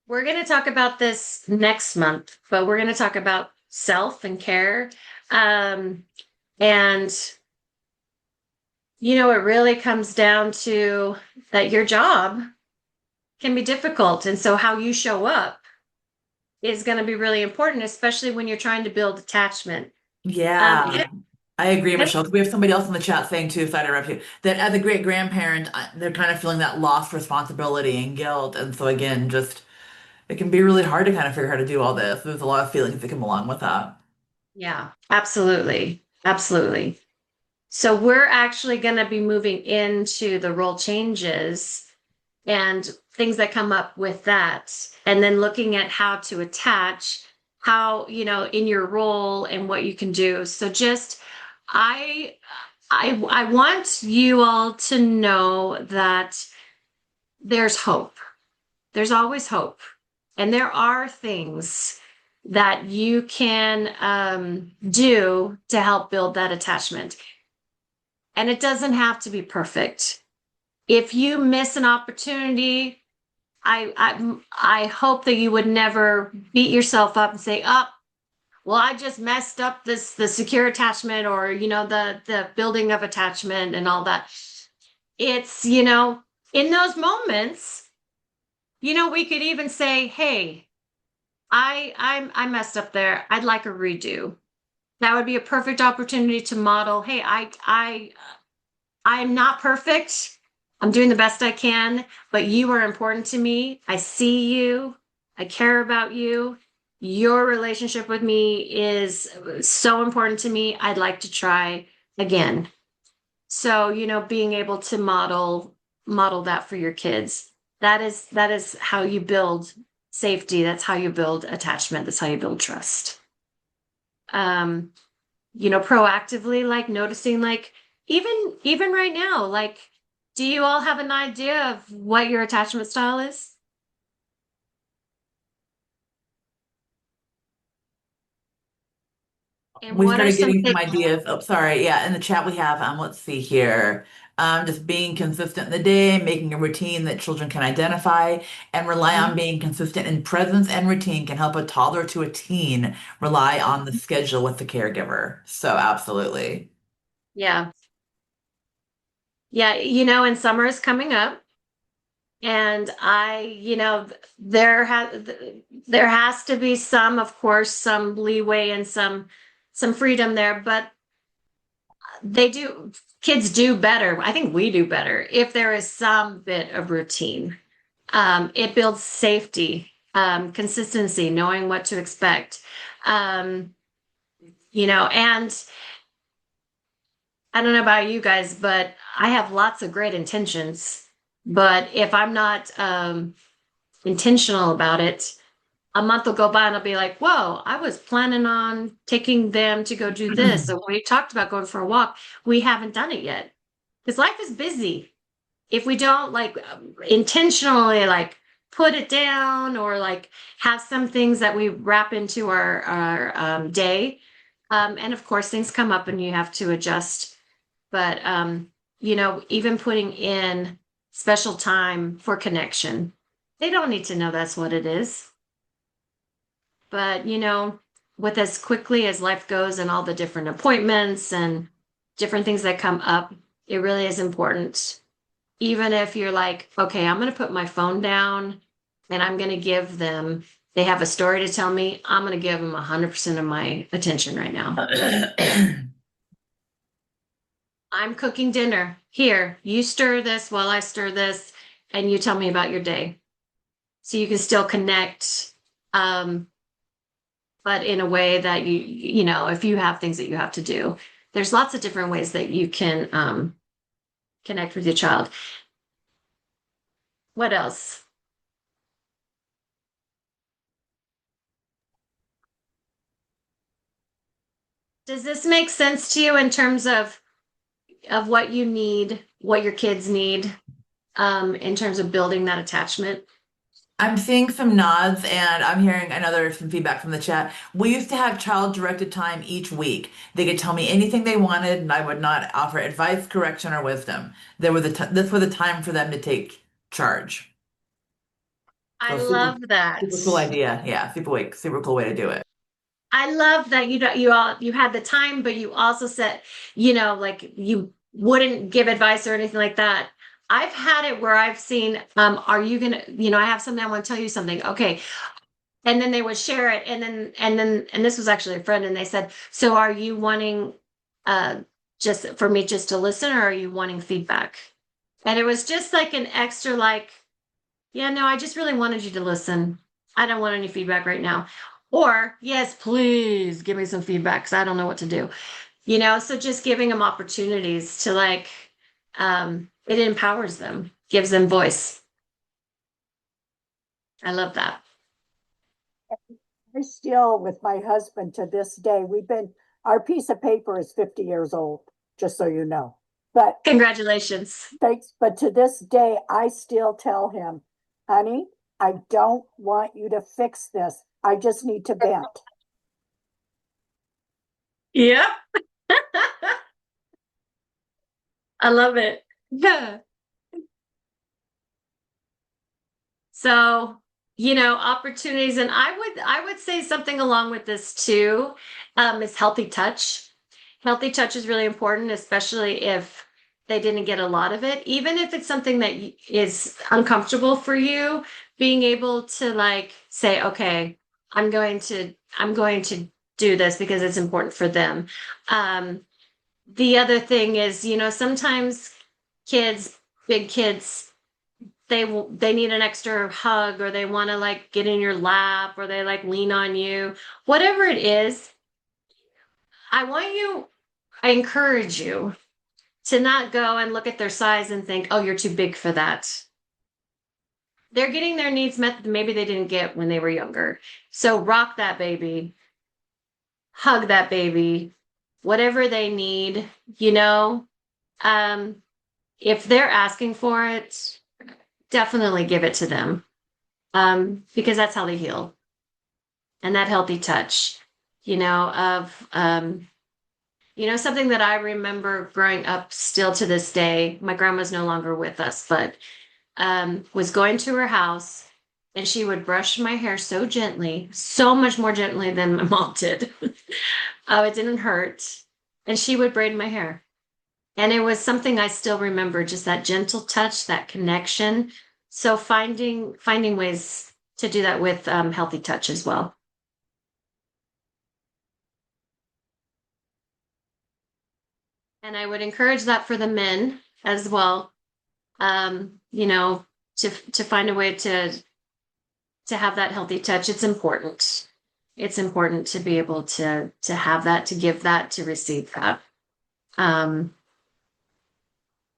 We're going to talk about this next month, but we're going to talk about self and care. And it really comes down to that your job can be difficult. And so how you show up is going to be really important, especially when you're trying to build attachment. Yeah, I agree, and- Michelle. We have somebody else in the chat saying too, if I interrupt you, that as a great grandparent, they're kind of feeling that lost responsibility and guilt. And so again, just it can be really hard to kind of figure out how to do all this. There's a lot of feelings that come along with that. Yeah, absolutely. Absolutely. So we're actually going to be moving into the role changes and things that come up with that, and then looking at how to attach, how, in your role and what you can do. So just, I want you all to know that there's hope. There's always hope. And there are things that you can do to help build that attachment. And it doesn't have to be perfect. If you miss an opportunity, I hope that you would never beat yourself up and say, "Oh, well, I just messed up the secure attachment or the building of attachment and all that." It's in those moments, we could even say, "Hey, I messed up there. I'd like a redo." That would be a perfect opportunity to model, "Hey, I'm not perfect. I'm doing the best I can, but you are important to me. I see you. I care about you. Your relationship with me is so important to me. I'd like to try again." So, being able to model that for your kids. That is how you build safety. That's how you build attachment. That's how you build trust. Um, proactively, like noticing, like even right now, like, do you all have an idea of what your attachment style is? And We what are started some getting some things? ideas. Oh, sorry. Yeah, in the chat we have, let's see here. just being consistent in the day, making a routine that children can identify, and rely on being consistent in presence and routine can help a toddler to a teen rely on the schedule with the caregiver. So absolutely. Yeah. Yeah, and summer is coming up, and there has to be some, of course, some leeway and some freedom there, but kids do better. I think we do better if there is some bit of routine. It builds safety, consistency, knowing what to expect. And I don't know about you guys, but I have lots of great intentions. But if I'm not intentional about it, a month will go by and I'll be like, whoa, I was planning on taking them to go do this. So we talked about going for a walk. We haven't done it yet because life is busy. If we don't like intentionally like put it down or like have some things that we wrap into our day. And of course, things come up and you have to adjust. But, even putting in special time for connection, they don't need to know that's what it is. But, with as quickly as life goes and all the different appointments and different things that come up, it really is important. Even if you're like, okay, I'm going to put my phone down and I'm going to give them, they have a story to tell me, I'm going to give them 100% of my attention right now. I'm cooking dinner. Here, you stir this while I stir this, and you tell me about your day. So you can still connect, but in a way that if you have things that you have to do, there's lots of different ways that you can connect with your child. What else? Does this make sense to you in terms of what you need, what your kids need, in terms of building that attachment? I'm seeing some nods and I'm hearing another some feedback from the chat. We used to have child-directed time each week. They could tell me anything they wanted and I would not offer advice, correction, or wisdom. This was the time for them to take charge. I So super, love that. super cool idea. Yeah, super cool way to do it. I love that you had the time, but you also said, like you wouldn't give advice or anything like that. I've had it where I've seen, are you gonna, I have something I want to tell you something. Okay. And then they would share it. And this was actually a friend and they said, so are you wanting just for me just to listen or are you wanting feedback? And it was just like an extra like, yeah, no, I just really wanted you to listen. I don't want any feedback right now. Or, yes, please give me some feedback because I don't know what to do. So just giving them opportunities to like, it empowers them, gives them voice. I love that. I still, with my husband to this day, our piece of paper is 50 years old, just so you know. But Congratulations. thanks. But to this day, I still tell him, honey, I don't want you to fix this. I just need to vent. Yep. I love it. Yeah. So, opportunities, and I would say something along with this too, is healthy touch. Healthy touch is really important, especially if they didn't get a lot of it. Even if it's something that is uncomfortable for you, being able to like say, okay, I'm going to do this because it's important for them. The other thing is, sometimes kids, big kids, they need an extra hug or they want to like get in your lap or they like lean on you. Whatever it is, I encourage you to not go and look at their size and think, oh, you're too big for that. They're getting their needs met that maybe they didn't get when they were younger. So rock that baby, hug that baby, whatever they need, if they're asking for it, definitely give it to them. Because that's how they heal. And that healthy touch, of something that I remember growing up still to this day, my grandma's no longer with us, but was going to her house and she would brush my hair so gently, so much more gently than my mom did. Oh, it didn't hurt. And she would braid my hair. And it was something I still remember, just that gentle touch, that connection. So finding ways to do that with healthy touch as well. And I would encourage that for the men as well. To find a way to have that healthy touch. It's important. It's important to be able to have that, to give that, to receive that. Um,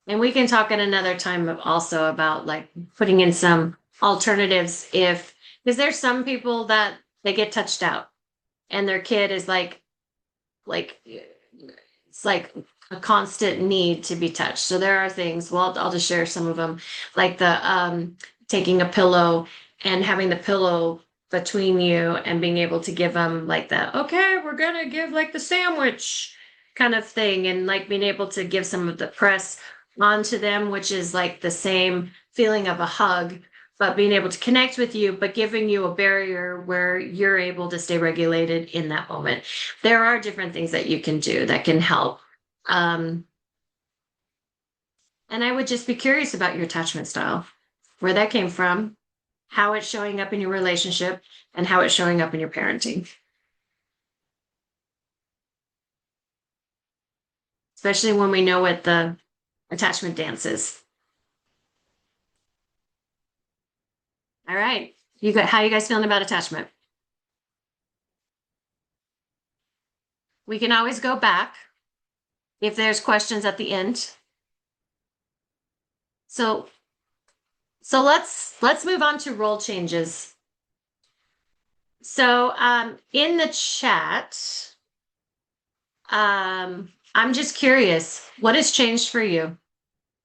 and we can talk at another time also about like putting in some alternatives because there's some people that they get touched out and their kid is like it's like a constant need to be touched. So there are things, well, I'll just share some of them, like the taking a pillow and having the pillow between you and being able to give them like the, okay, we're gonna give like the sandwich kind of thing, and like being able to give some of the press onto them, which is like the same feeling of a hug, but being able to connect with you, but giving you a barrier where you're able to stay regulated in that moment. There are different things that you can do that can help. And I would just be curious about your attachment style, where that came from, how it's showing up in your relationship, and how it's showing up in your parenting. Especially when we know what the attachment dance is. All right. How you guys feeling about attachment? We can always go back if there's questions at the end. So let's move on to role changes. So in the chat, I'm just curious, what has changed for you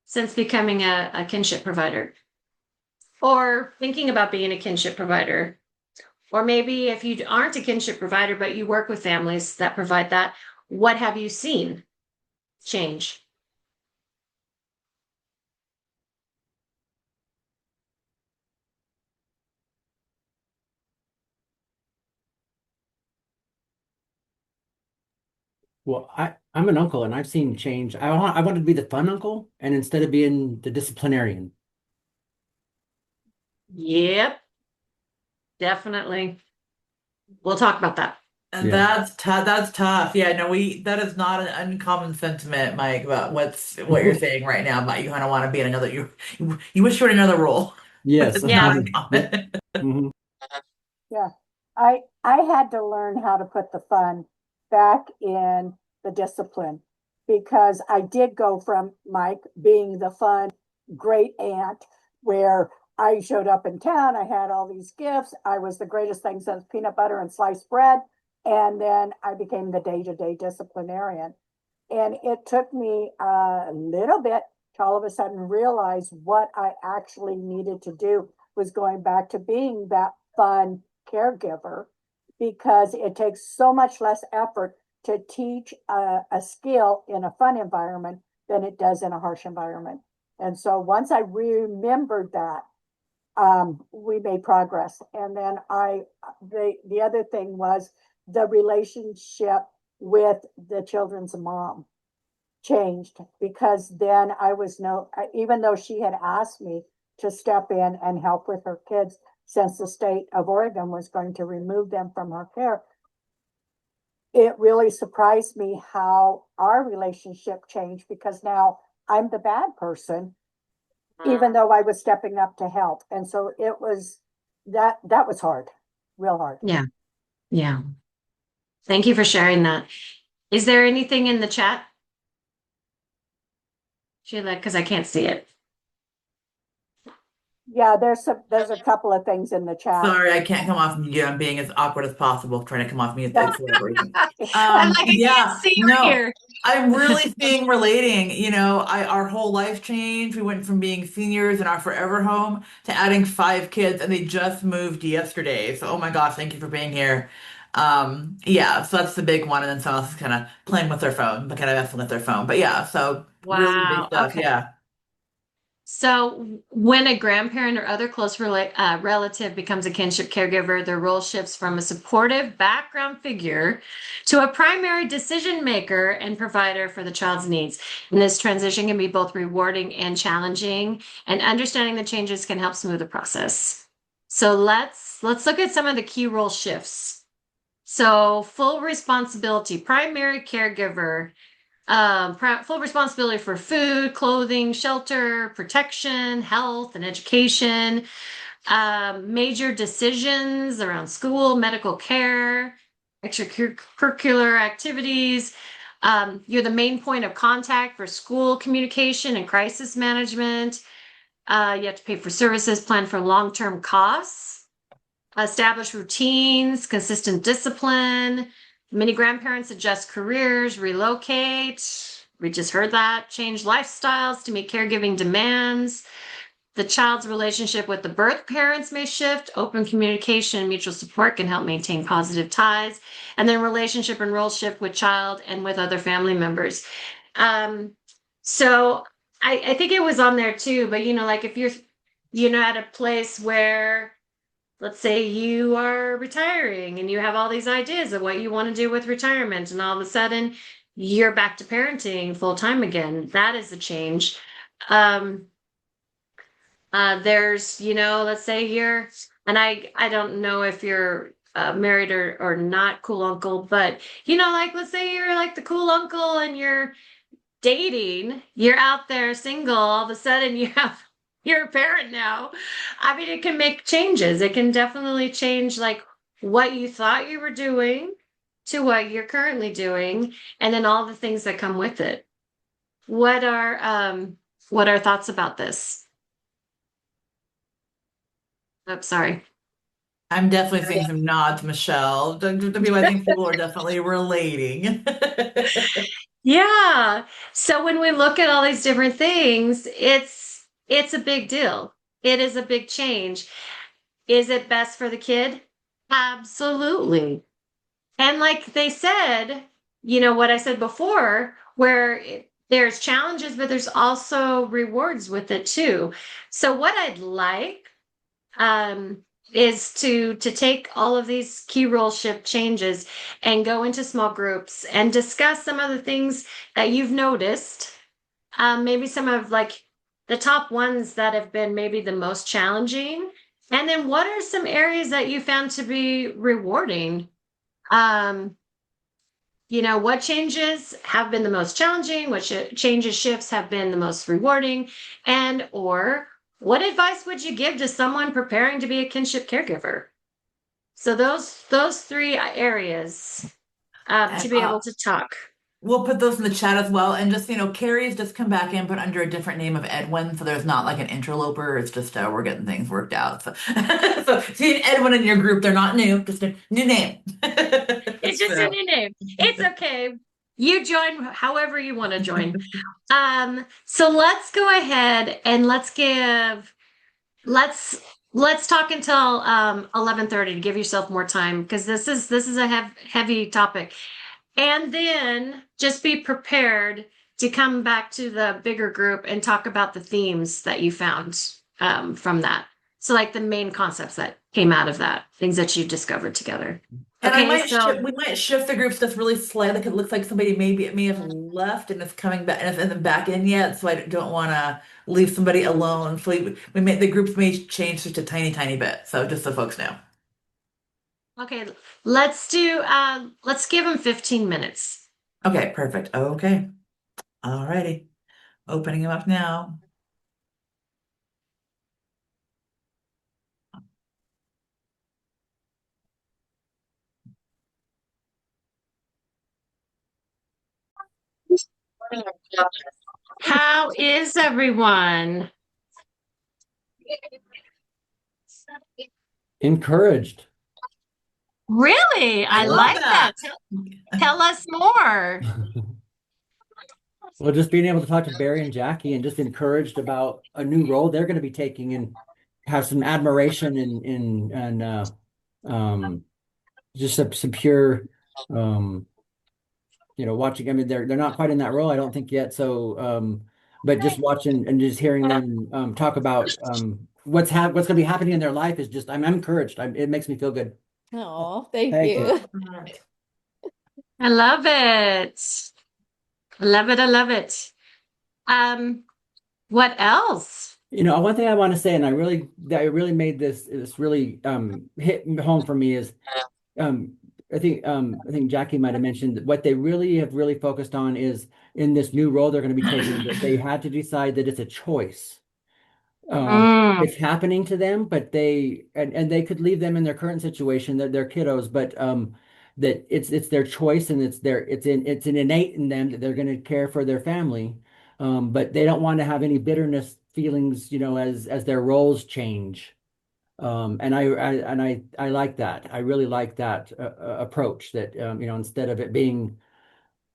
since becoming a kinship provider? Or thinking about being a kinship provider? Or maybe if you aren't a kinship provider, but you work with families that provide that, what have you seen change? Well, I'm an uncle and I've seen change. I wanted to be the fun uncle and instead of being the disciplinarian. Yep, definitely. We'll talk about that. And Yeah. that's tough. That's tough. Yeah, no, that is not an uncommon sentiment, Mike, about what you're saying right now. About you kind of want to be in another you wish you were in another role. Yes. It's not Yeah. Yep. uncommon. Mhm. Yeah. I had to learn how to put the fun back in the discipline because I did go from Mike being the fun great aunt where I showed up in town, I had all these gifts, I was the greatest thing since peanut butter and sliced bread, and then I became the day-to-day disciplinarian. And it took me a little bit to all of a sudden realize what I actually needed to do was going back to being that fun caregiver because it takes so much less effort to teach a skill in a fun environment than it does in a harsh environment. And so once I remembered that, we made progress. And then the other thing was the relationship with the children's mom changed because then I was even though she had asked me to step in and help with her kids since the state of Oregon was going to remove them from her care, it really surprised me how our relationship changed because now I'm the bad person, even though I was stepping up to help. And so it was that was hard, real hard. Yeah. Yeah. Thank you for sharing that. Is there anything in the chat, Sheila? Because I can't see it. Yeah, there's a couple of things in the chat. Sorry, I can't come off mute. I'm being as awkward as possible, trying to come off mute Yeah. for whatever reason. I'm like, I can't Yeah, see or no, hear. I'm really seeing relating. Our whole life changed. We went from being seniors in our forever home to adding 5 kids, and they just moved yesterday. So, oh my gosh, thank you for being here. Yeah, so that's the big one, and then someone else is kind of playing with their phone, but kind of messing with their phone. But yeah, so really big Wow. stuff. Okay. Yeah. So when a grandparent or other close relative becomes a kinship caregiver, their role shifts from a supportive background figure to a primary decision maker and provider for the child's needs. And this transition can be both rewarding and challenging, and understanding the changes can help smooth the process. So let's look at some of the key role shifts. So full responsibility, primary caregiver, full responsibility for food, clothing, shelter, protection, health, and education, major decisions around school, medical care, extracurricular activities. You're the main point of contact for school communication and crisis management. You have to pay for services, plan for long-term costs, establish routines, consistent discipline. Many grandparents adjust careers, relocate. We just heard that. Change lifestyles to meet caregiving demands. The child's relationship with the birth parents may shift. Open communication and mutual support can help maintain positive ties. And then relationship and role shift with child and with other family members. Um, so I think it was on there too, but like if you're, at a place where, let's say you are retiring and you have all these ideas of what you want to do with retirement, and all of a sudden you're back to parenting full time again. That is a change. Um, there's, let's say and I don't know if you're married or not, cool uncle, but like let's say you're like the cool uncle and you're dating, you're out there single, all of a sudden you're a parent now. I mean, it can make changes. It can definitely change like what you thought you were doing to what you're currently doing, and then all the things that come with it. What are thoughts about this? Oh, sorry. I'm definitely seeing some nods, Michelle. I think people are definitely relating. Yeah. So when we look at all these different things, it's a big deal. It is a big change. Is it best for the kid? Absolutely. And like they said, what I said before, where there's challenges, but there's also rewards with it too. So what I'd like um, is to take all of these key role shift changes and go into small groups and discuss some of the things that you've noticed. Maybe some of like the top ones that have been maybe the most challenging. And then what are some areas that you found to be rewarding? Um, what changes have been the most challenging, what changes shifts have been the most rewarding, and or what advice would you give to someone preparing to be a kinship caregiver? So those three areas to And be able to talk. we'll put those in the chat as well. And just, Carrie's just come back in, but under a different name of Edwin. So there's not like an interloper. It's just we're getting things worked out. So, so see Edwin in your group. They're not new, just a new name. It's just a So, new name. It's okay. You join however you want to join. So let's go ahead and let's let's talk until 11:30 to give yourself more time, because this is a heavy topic. And then just be prepared to come back to the bigger group and talk about the themes that you found from that. So like the main concepts that came out of that, things that you discovered together. and Okay, so we might shift the groups just really slightly because it looks like somebody may have left and it's coming back and isn't back in yet. So I don't want to leave somebody alone. So we may the groups may change just a tiny bit. So just so folks know. okay, let's give them 15 minutes. Okay, perfect. Okay. All righty. Opening them up now. How is everyone? Encouraged. Really? I I love like that. that. Tell us more. Well, just being able to talk to Barry and Jackie and just encouraged about a new role they're going to be taking, and have some admiration and um just some pure, um, watching. I mean, they're not quite in that role, I don't think yet. So, but just watching and just hearing them talk about what's going to be happening in their life is just I'm encouraged. It makes me feel good. Oh, thank Thank you. you. I love it. I love it. I love it. What else? One thing I want to say, and I really made this really hit home for me is um I think Jackie might have mentioned that what they really focused on is in this new role they're going to be taking that they had to decide that it's a choice. Mm, It's happening to them, but and they could leave them in their current situation, that they're kiddos, but that it's their choice and it's an innate in them that they're going to care for their family. But they don't want to have any bitterness feelings, as their roles change. And I like that. I really like that approach that instead of it being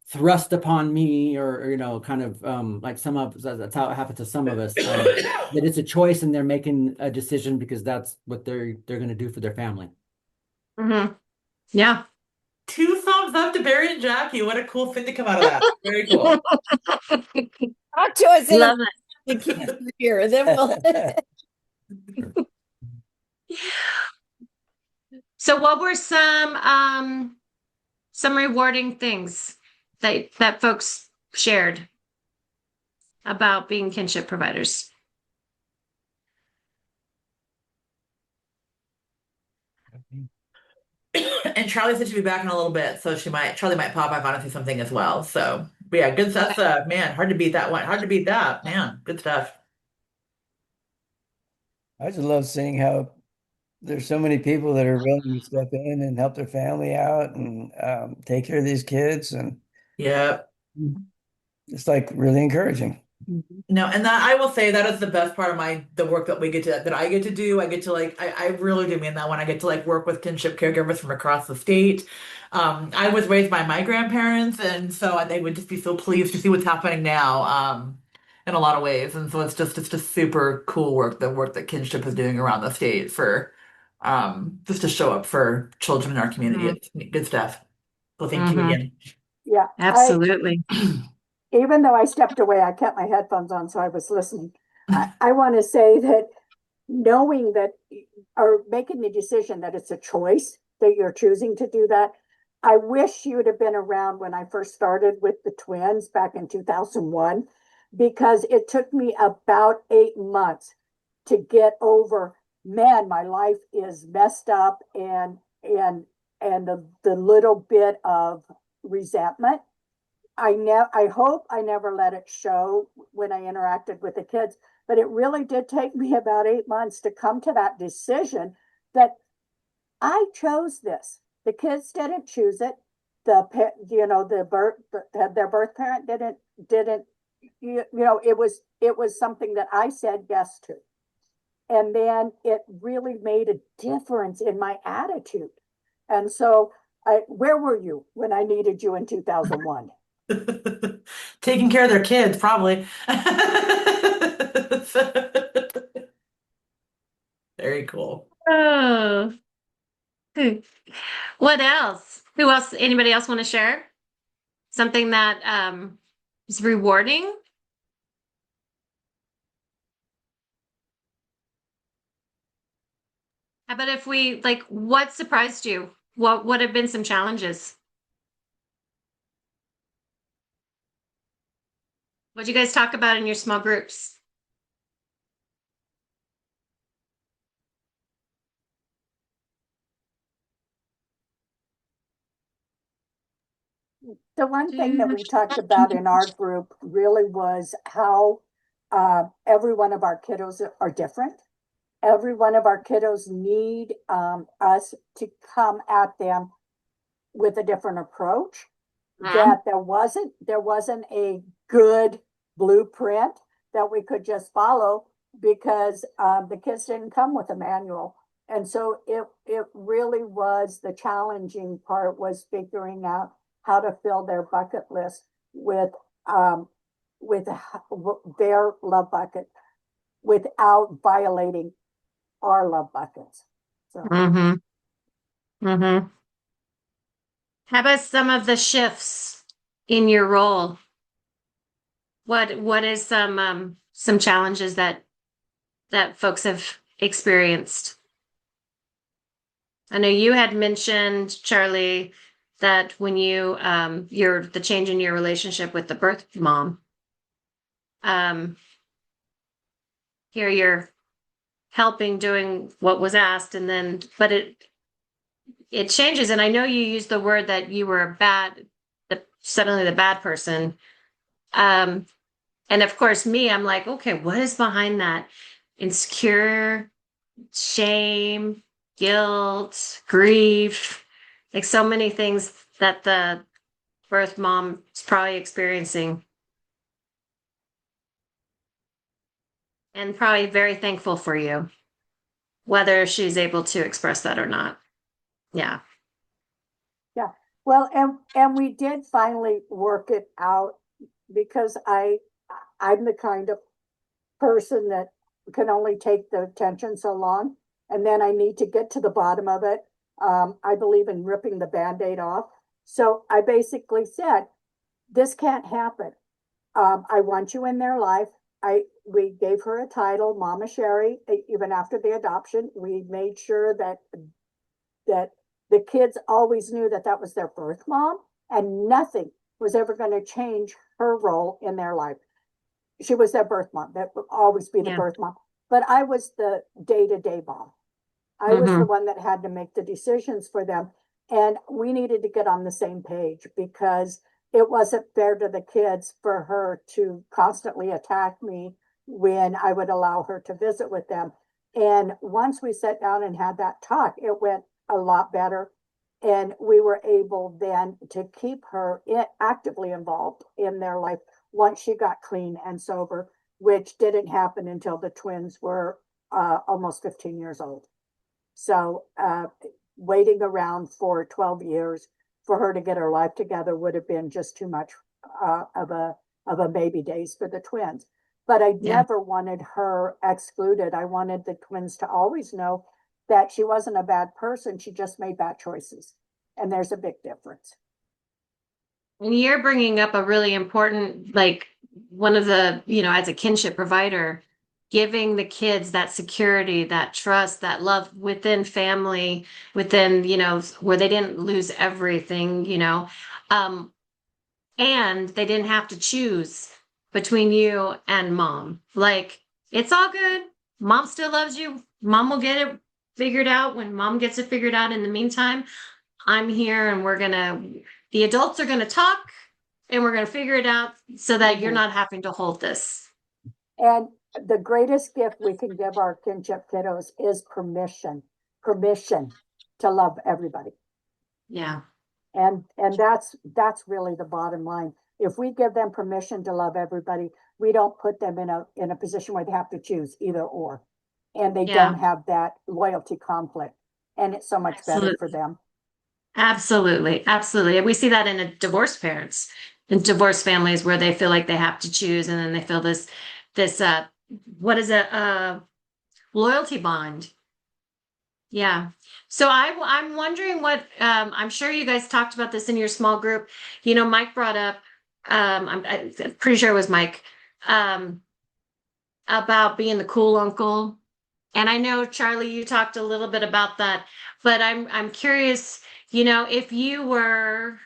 thrust upon me or kind of like some of that's how it happens to some of us, that it's a choice and they're making a decision because that's what they're going to do for their family. mhm. Yeah. Two thumbs up to Barry and Jackie. What a cool thing to come out of that. Very cool. Talk to us in a Love it. you can't hear, then we'll So what were some rewarding things that folks shared about being kinship providers? And Charlie said she'll be back in a little bit, so Charlie might pop back on and say something as well. So, but yeah, good. That's man, hard to beat that one. Hard to beat that, man. Good stuff. I just love seeing how there's so many people that are willing to step in and help their family out and take care of these kids, and Yeah. it's like really encouraging. No, and that I will say that is the best part of the work that we get to that I get to do. I get to I really do mean that when I get to work with kinship caregivers from across the state. I was raised by my grandparents, and so they would just be so pleased to see what's happening now, in a lot of ways. And so it's just super cool the work that kinship is doing around the state for just to show up for children in our community. Mhm. It's good stuff. So thank you Mhm. again. Yeah, Absolutely. even though I stepped away, I kept my headphones on, so I was listening. I want to say that knowing that or making the decision that it's a choice that you're choosing to do that. I wish you would have been around when I first started with the twins back in 2001, because it took me about 8 months to get over, man, my life is messed up, and the little bit of resentment. I hope I never let it show when I interacted with the kids, but it really did take me about 8 months to come to that decision that I chose this. The kids didn't choose it. Their birth parent didn't. It was something that I said yes to, and then it really made a difference in my attitude. And so, where were you when I needed you in 2001? Taking care of their kids, probably. Very cool. Oh. What else? Who else? Anybody else want to share something that is rewarding? How about if we what surprised you? What would have been some challenges? What did you guys talk about in your small groups? The one thing that we talked about in our group really was how every one of our kiddos are different. Every one of our kiddos need us to come at them with a different approach. Mhm. That there wasn't a good blueprint that we could just follow, because the kids didn't come with a manual. And so it really was, the challenging part was figuring out how to fill their bucket list um, with their love bucket without violating our love buckets. So Mhm. Mhm. How about some of the shifts in your role? What is some challenges that folks have experienced? I know you had mentioned, Charlie, that when you're the change in your relationship with the birth mom, um, here you're helping doing what was asked, and then, but it changes. And I know you used the word that you were suddenly the bad person. Um, and of course, me, I'm like, okay, what is behind that? Insecure, shame, guilt, grief, like so many things that the birth mom is probably experiencing, and probably very thankful for you, whether she's able to express that or not. Yeah. Yeah. Well, and we did finally work it out because I'm the kind of person that can only take the tension so long, and then I need to get to the bottom of it. I believe in ripping the Band-Aid off. So I basically said, this can't happen. I want you in their life. We gave her a title, Mama Sherry, even after the adoption. We made sure that the kids always knew that that was their birth mom, and nothing was ever going to change her role in their life. She was their birth mom. That would always be the Yeah. birth mom. But I was the day-to-day mom. I was the one that had to make the decisions for them. And we needed to get on the same page because it wasn't fair to the kids for her to constantly attack me when I would allow her to visit with them. And once we sat down and had that talk, it went a lot better. And we were able then to keep her actively involved in their life once she got clean and sober, which didn't happen until the twins were almost 15 years old. So waiting around for 12 years for her to get her life together would have been just too much of a baby days for the twins. But I Yeah. never wanted her excluded. I wanted the twins to always know that she wasn't a bad person. She just made bad choices. And there's a big difference. And you're bringing up a really important, like one of the, as a kinship provider, giving the kids that security, that trust, that love within family, within, where they didn't lose everything, and they didn't have to choose between you and mom. Like, it's all good. Mom still loves you. Mom will get it figured out when mom gets it figured out. In the meantime, I'm here, and the adults are gonna talk, and we're gonna figure it out so that you're not having to hold this. And the greatest gift we can give our kinship kiddos is permission to love everybody. Yeah. And that's really the bottom line. If we give them permission to love everybody, we don't put them in a position where they have to choose either or, and they Yeah. don't have that loyalty conflict, and it's so much better for them. Absolutely. Absolutely. And we see that in divorced parents, in divorced families where they feel like they have to choose, and then they feel this what is it? Loyalty bond. Yeah. So I'm wondering what, I'm sure you guys talked about this in your small group. Mike brought up, I'm pretty sure it was Mike, um, about being the cool uncle. And I know, Charlie, you talked a little bit about that, but I'm curious, if you were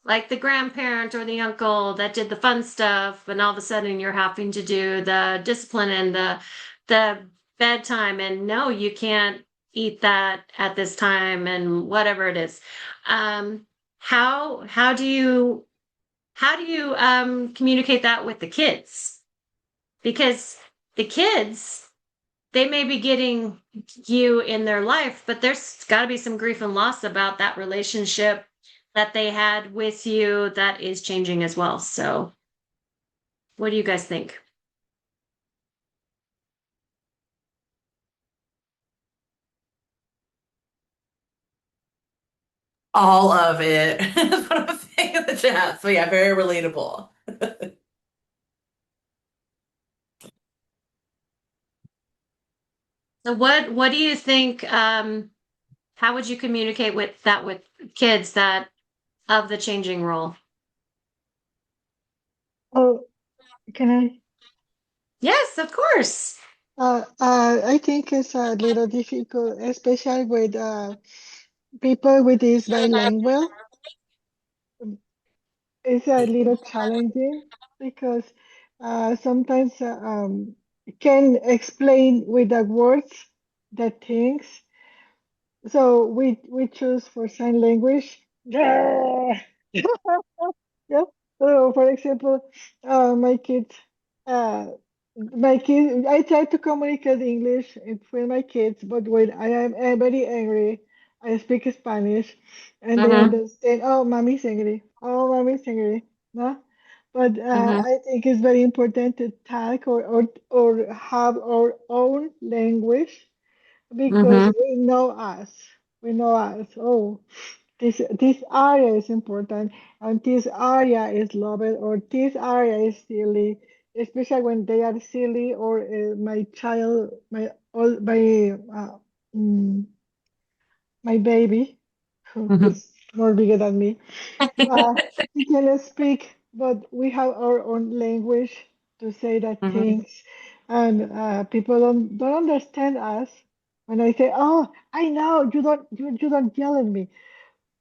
like the grandparent or the uncle that did the fun stuff, and all of a sudden you're having to do the discipline and the bedtime, and no, you can't eat that at this time, and whatever it is. Um, how do you communicate that with the kids? Because the kids, they may be getting you in their life, but there's got to be some grief and loss about that relationship that they had with you that is changing as well. So, what do you guys think? All of it. That's what I'm saying in the chat. So yeah, very relatable. So, what do you think? How would you communicate with kids that of the changing role? Oh, can I? Yes, of course. I think it's a little difficult, especially with people with this bilingual. It's a little challenging because sometimes can explain with the words the things. So we choose for sign language. Yeah. So, for example, my kids, I try to communicate English with my kids, but when I am very angry, I speak Spanish, and they Mm-hmm. understand. Oh, mommy's angry. Oh, mommy's angry. No, but Mm-hmm. I think it's very important to talk or have our own language because Mm-hmm. we know us. We know us. Oh. This area is important, and this area is loved, or this area is silly, especially when they are silly, or my child, mm, my baby, who Mm-hmm. is more bigger than me. He cannot speak, but we have our own language to say that Mm-hmm. things, and people don't understand us. When I say, "Oh, I know you don't yell at me,"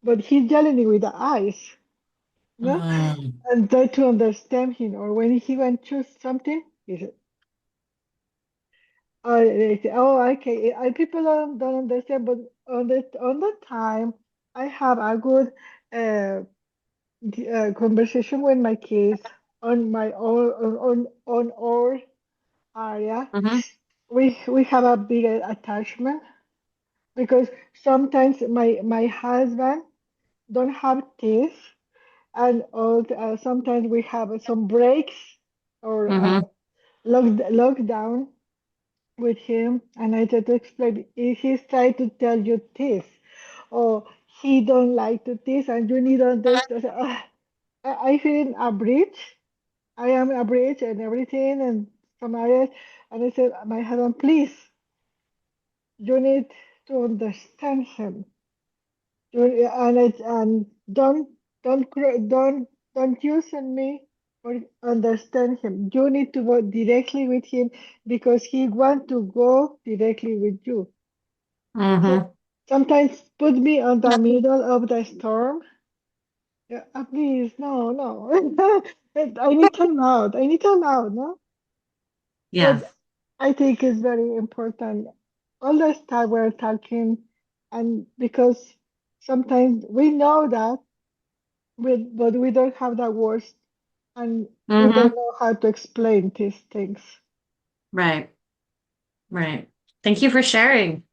but he's yelling me with the eyes, no? Mm. And try to understand him. Or when he went through something, he said, oh, they say, oh, okay. And people don't understand, but on the time, I have a good uh, conversation with my kids on my own on our area. Mm-hmm. We have a big attachment because sometimes my husband don't have teeth and all sometimes we have some breaks or Mm-hmm. lockdown with him, and I try to explain if he's trying to tell you this or he don't like to this and you need to understand. I feel a bridge. I am a bridge and everything and some areas, and I said, my husband, please, you need to understand him. And don't use on me or understand him. You need to go directly with him because he want to go directly with you. So Mm-hmm. sometimes put me on the middle of the storm. Yeah, please, no, no. I need time out. I need time out, no? Yeah. But I think it's very important. All the time we're talking, and because sometimes we know that but we don't have the words and we Mm-hmm. don't know how to explain these things. Right. Right. Thank you for sharing.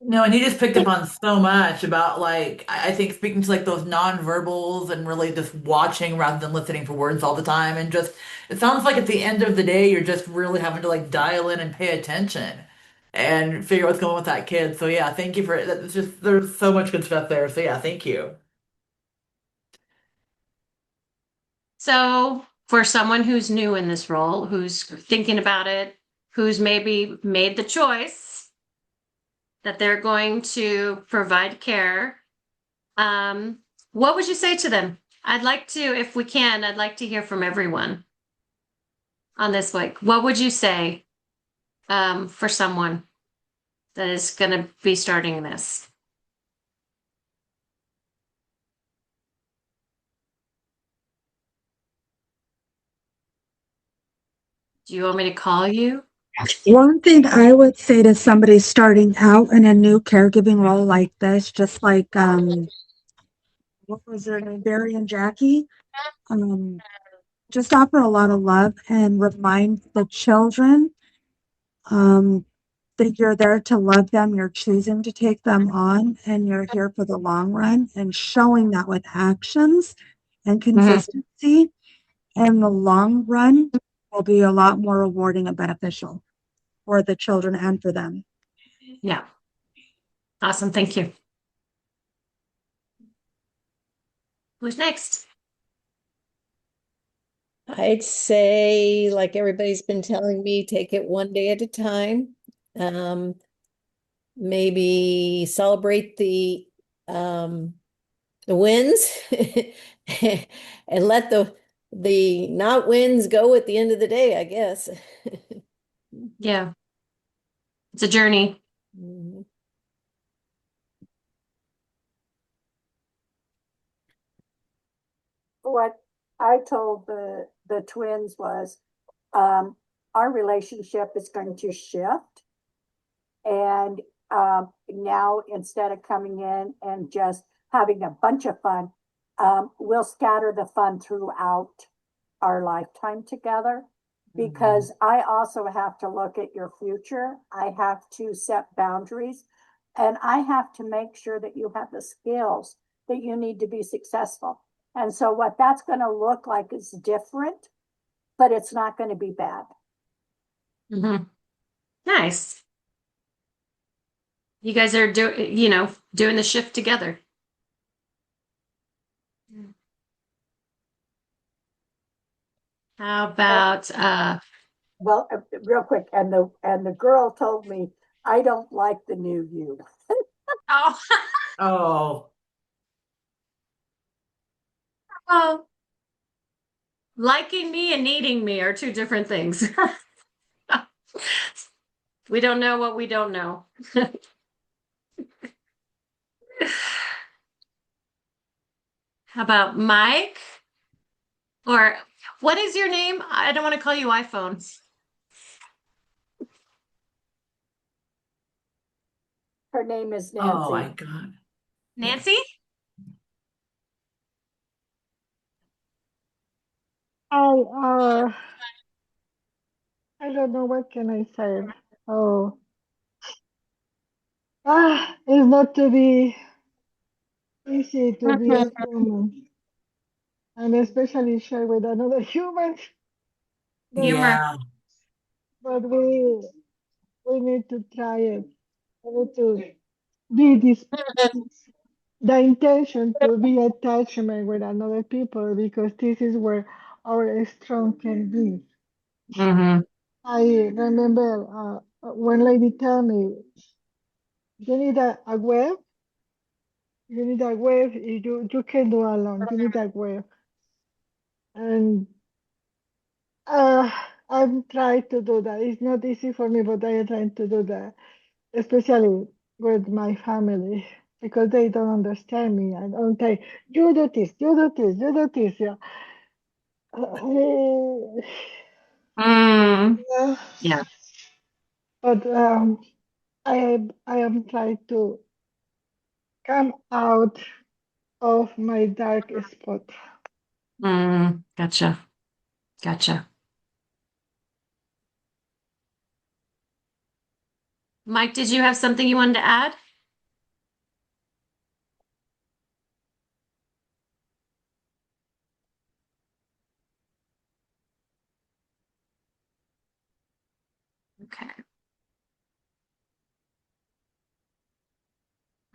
No, and you just picked up on so much about like I think speaking to like those nonverbals and really just watching rather than listening for words all the time and just it sounds like at the end of the day you're just really having to like dial in and pay attention and figure out what's going on with that kid. So yeah, thank you for that. It's just there's so much good stuff there. So yeah, thank you. So, for someone who's new in this role, who's thinking about it, who's maybe made the choice that they're going to provide care, um, what would you say to them? I'd like to, if we can, I'd like to hear from everyone on this week. What would you say for someone that is going to be starting this? Do you want me to call you? One thing I would say to somebody starting out in a new caregiving role like this, just like what was their name, Barry and Jackie, um, just offer a lot of love and remind the children um, that you're there to love them, you're choosing to take them on, and you're here for the long run, and showing that with actions and Mhm. consistency in the long run will be a lot more rewarding and beneficial for the children and for them. Yeah. Awesome. Thank you. Who's next? I'd say, like everybody's been telling me, take it one day at a time. Maybe celebrate the the wins and let the not wins go at the end of the day, I guess. Yeah. It's a journey. Mhm. What I told the twins was, our relationship is going to shift. And now instead of coming in and just having a bunch of fun, we'll scatter the fun throughout our lifetime together. Because I also have to look at your future. I have to set boundaries, and I have to make sure that you have the skills that you need to be successful. And so what that's going to look like is different, but it's not going to be bad. Mm-hmm. Nice. You guys are doing the shift together. How about Well, real quick, and the girl told me, I don't like the new you. oh, Oh, oh, liking me and needing me are two different things. We don't know what we don't know. How about Mike? Or what is your name? I don't want to call you iPhone. Her name is oh my Nancy. God. Nancy? I I don't know what can I say. Oh, it's not to be easy to be a human, and especially share with another human. But Humor. Yeah. but we need to try it. We need to be this the intention to be attachment with another people because this is where our strong can be. Mm-hmm. I remember one lady tell me, you need a web, you can do alone, you need a web. And uh, I'm trying to do that. It's not easy for me, but I am trying to do that, especially with my family because they don't understand me. I don't say, you do this, you do this, you do this. Yeah. Mm. Yeah. Yeah. But I am trying to come out of my dark spot. Mm. Gotcha. Gotcha. Mike, did you have something you wanted to add? Okay.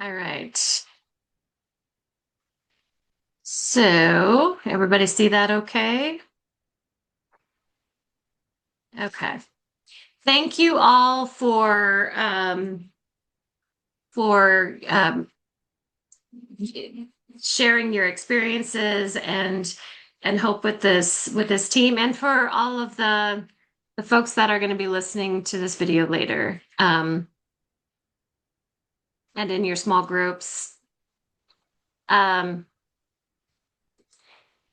All right. So, everybody see that okay? Okay. Thank you all for sharing your experiences and hope with this team and for all of the folks that are going to be listening to this video later and in your small groups.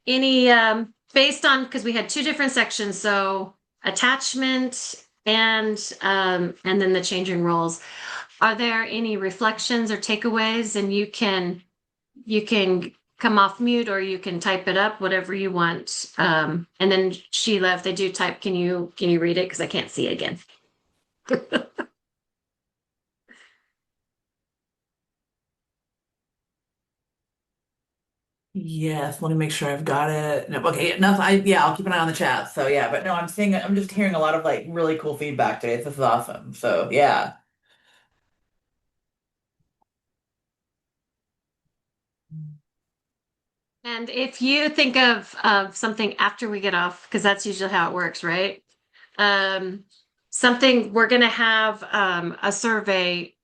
Any based on because we had two different sections, so attachment and then the changing roles. Are there any reflections or takeaways? And you can come off mute or you can type it up, whatever you want. And then Sheila, if they do type, can you read it? Because I can't see again. Yes, let me make sure I've got it. No, okay, no, yeah, I'll keep an eye on the chat. So yeah, but no, I'm just hearing a lot of like really cool feedback today. This is awesome. So yeah. And if you think of something after we get off, because that's usually how it works, right? Something we're going to have a survey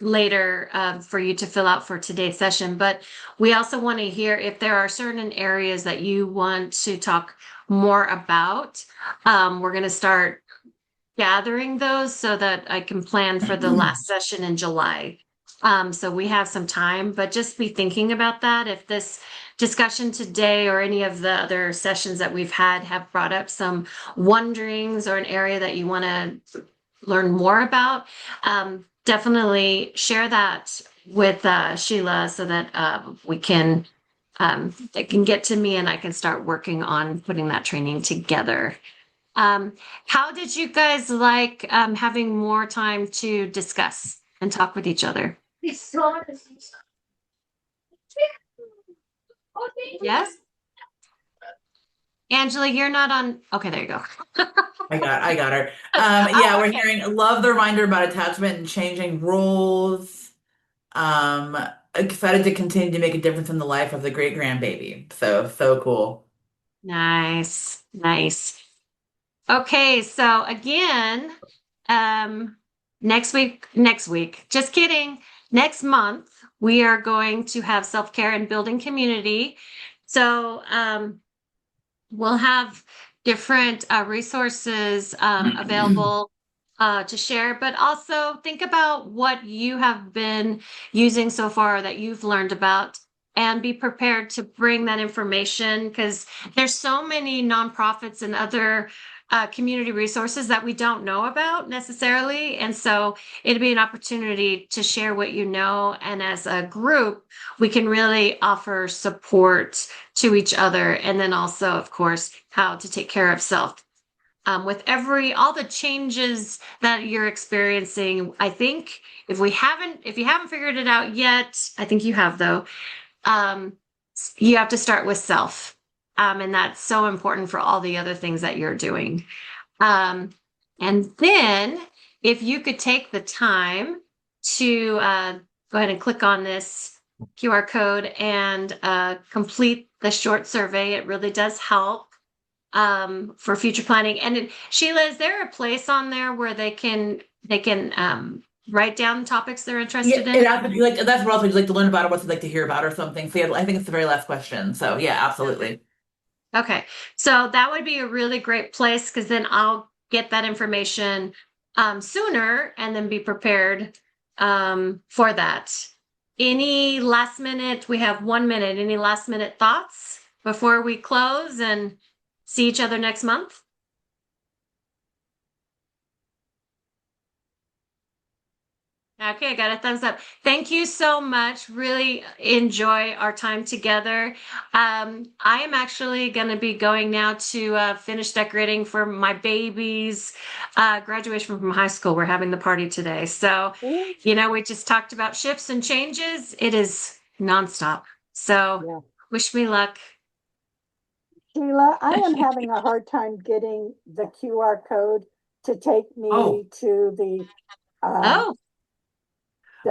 later for you to fill out for today's session. But we also want to hear if there are certain areas that you want to talk more about. We're going to start gathering those so that I can plan for the last session in July. So we have some time, but just be thinking about that. If this discussion today or any of the other sessions that we've had have brought up some wonderings or an area that you want to learn more about, definitely share that with Sheila so that we can it can get to me and I can start working on putting that training together. How did you guys like having more time to discuss and talk with each other? Yes? Angela, you're not on. Okay, there you go. I got her. Yeah, Oh, we're okay. hearing, love the reminder about attachment and changing roles. Um, Excited to continue to make a difference in the life of the great grandbaby. So cool. Nice, nice. Okay, so again, um, next week, just kidding. Next month, we are going to have self-care and building community. So, we'll have different resources available to share, but also think about what you have been using so far that you've learned about and be prepared to bring that information because there's so many nonprofits and other community resources that we don't know about necessarily. And so it'd be an opportunity to share what you know. And as a group, we can really offer support to each other. And then also, of course, how to take care of self. With all the changes that you're experiencing, I think if you haven't figured it out yet, I think you have though, um, you have to start with self. And that's so important for all the other things that you're doing. Um, and then if you could take the time to go ahead and click on this QR code and complete the short survey, it really does help for future planning. And Sheila, is there a place on there where they can write down topics they're Yeah, interested it in? happens. Like that's what else would you like to learn about or what you'd like to hear about or something. So yeah, I think it's the very last question. So yeah, absolutely. Okay, so that would be a really great place because then I'll get that information sooner and then be prepared for that. Any last minute, we have 1 minute, any last minute thoughts before we close and see each other next month? Okay, I got a thumbs up. Thank you so much. Really enjoy our time together. I am actually going to be going now to finish decorating for my baby's graduation from high school. We're having the party today. So, we just talked about shifts and changes. It is nonstop. So, Yeah. wish me luck. Sheila, I am having a hard time getting the QR code to take me Oh, to the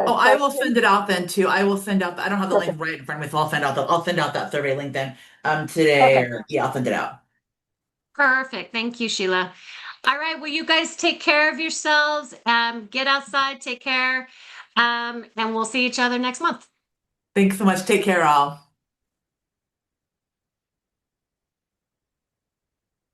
Oh, I will question. send it out then too. I will send out. I don't have the link Perfect. right in front of me, so I'll send out that survey link then today Okay. or yeah, I'll send it out. perfect. Thank you, Sheila. All right. Well, you guys take care of yourselves. Get outside, take care. And we'll see each other next month. Thanks so much. Take care, all.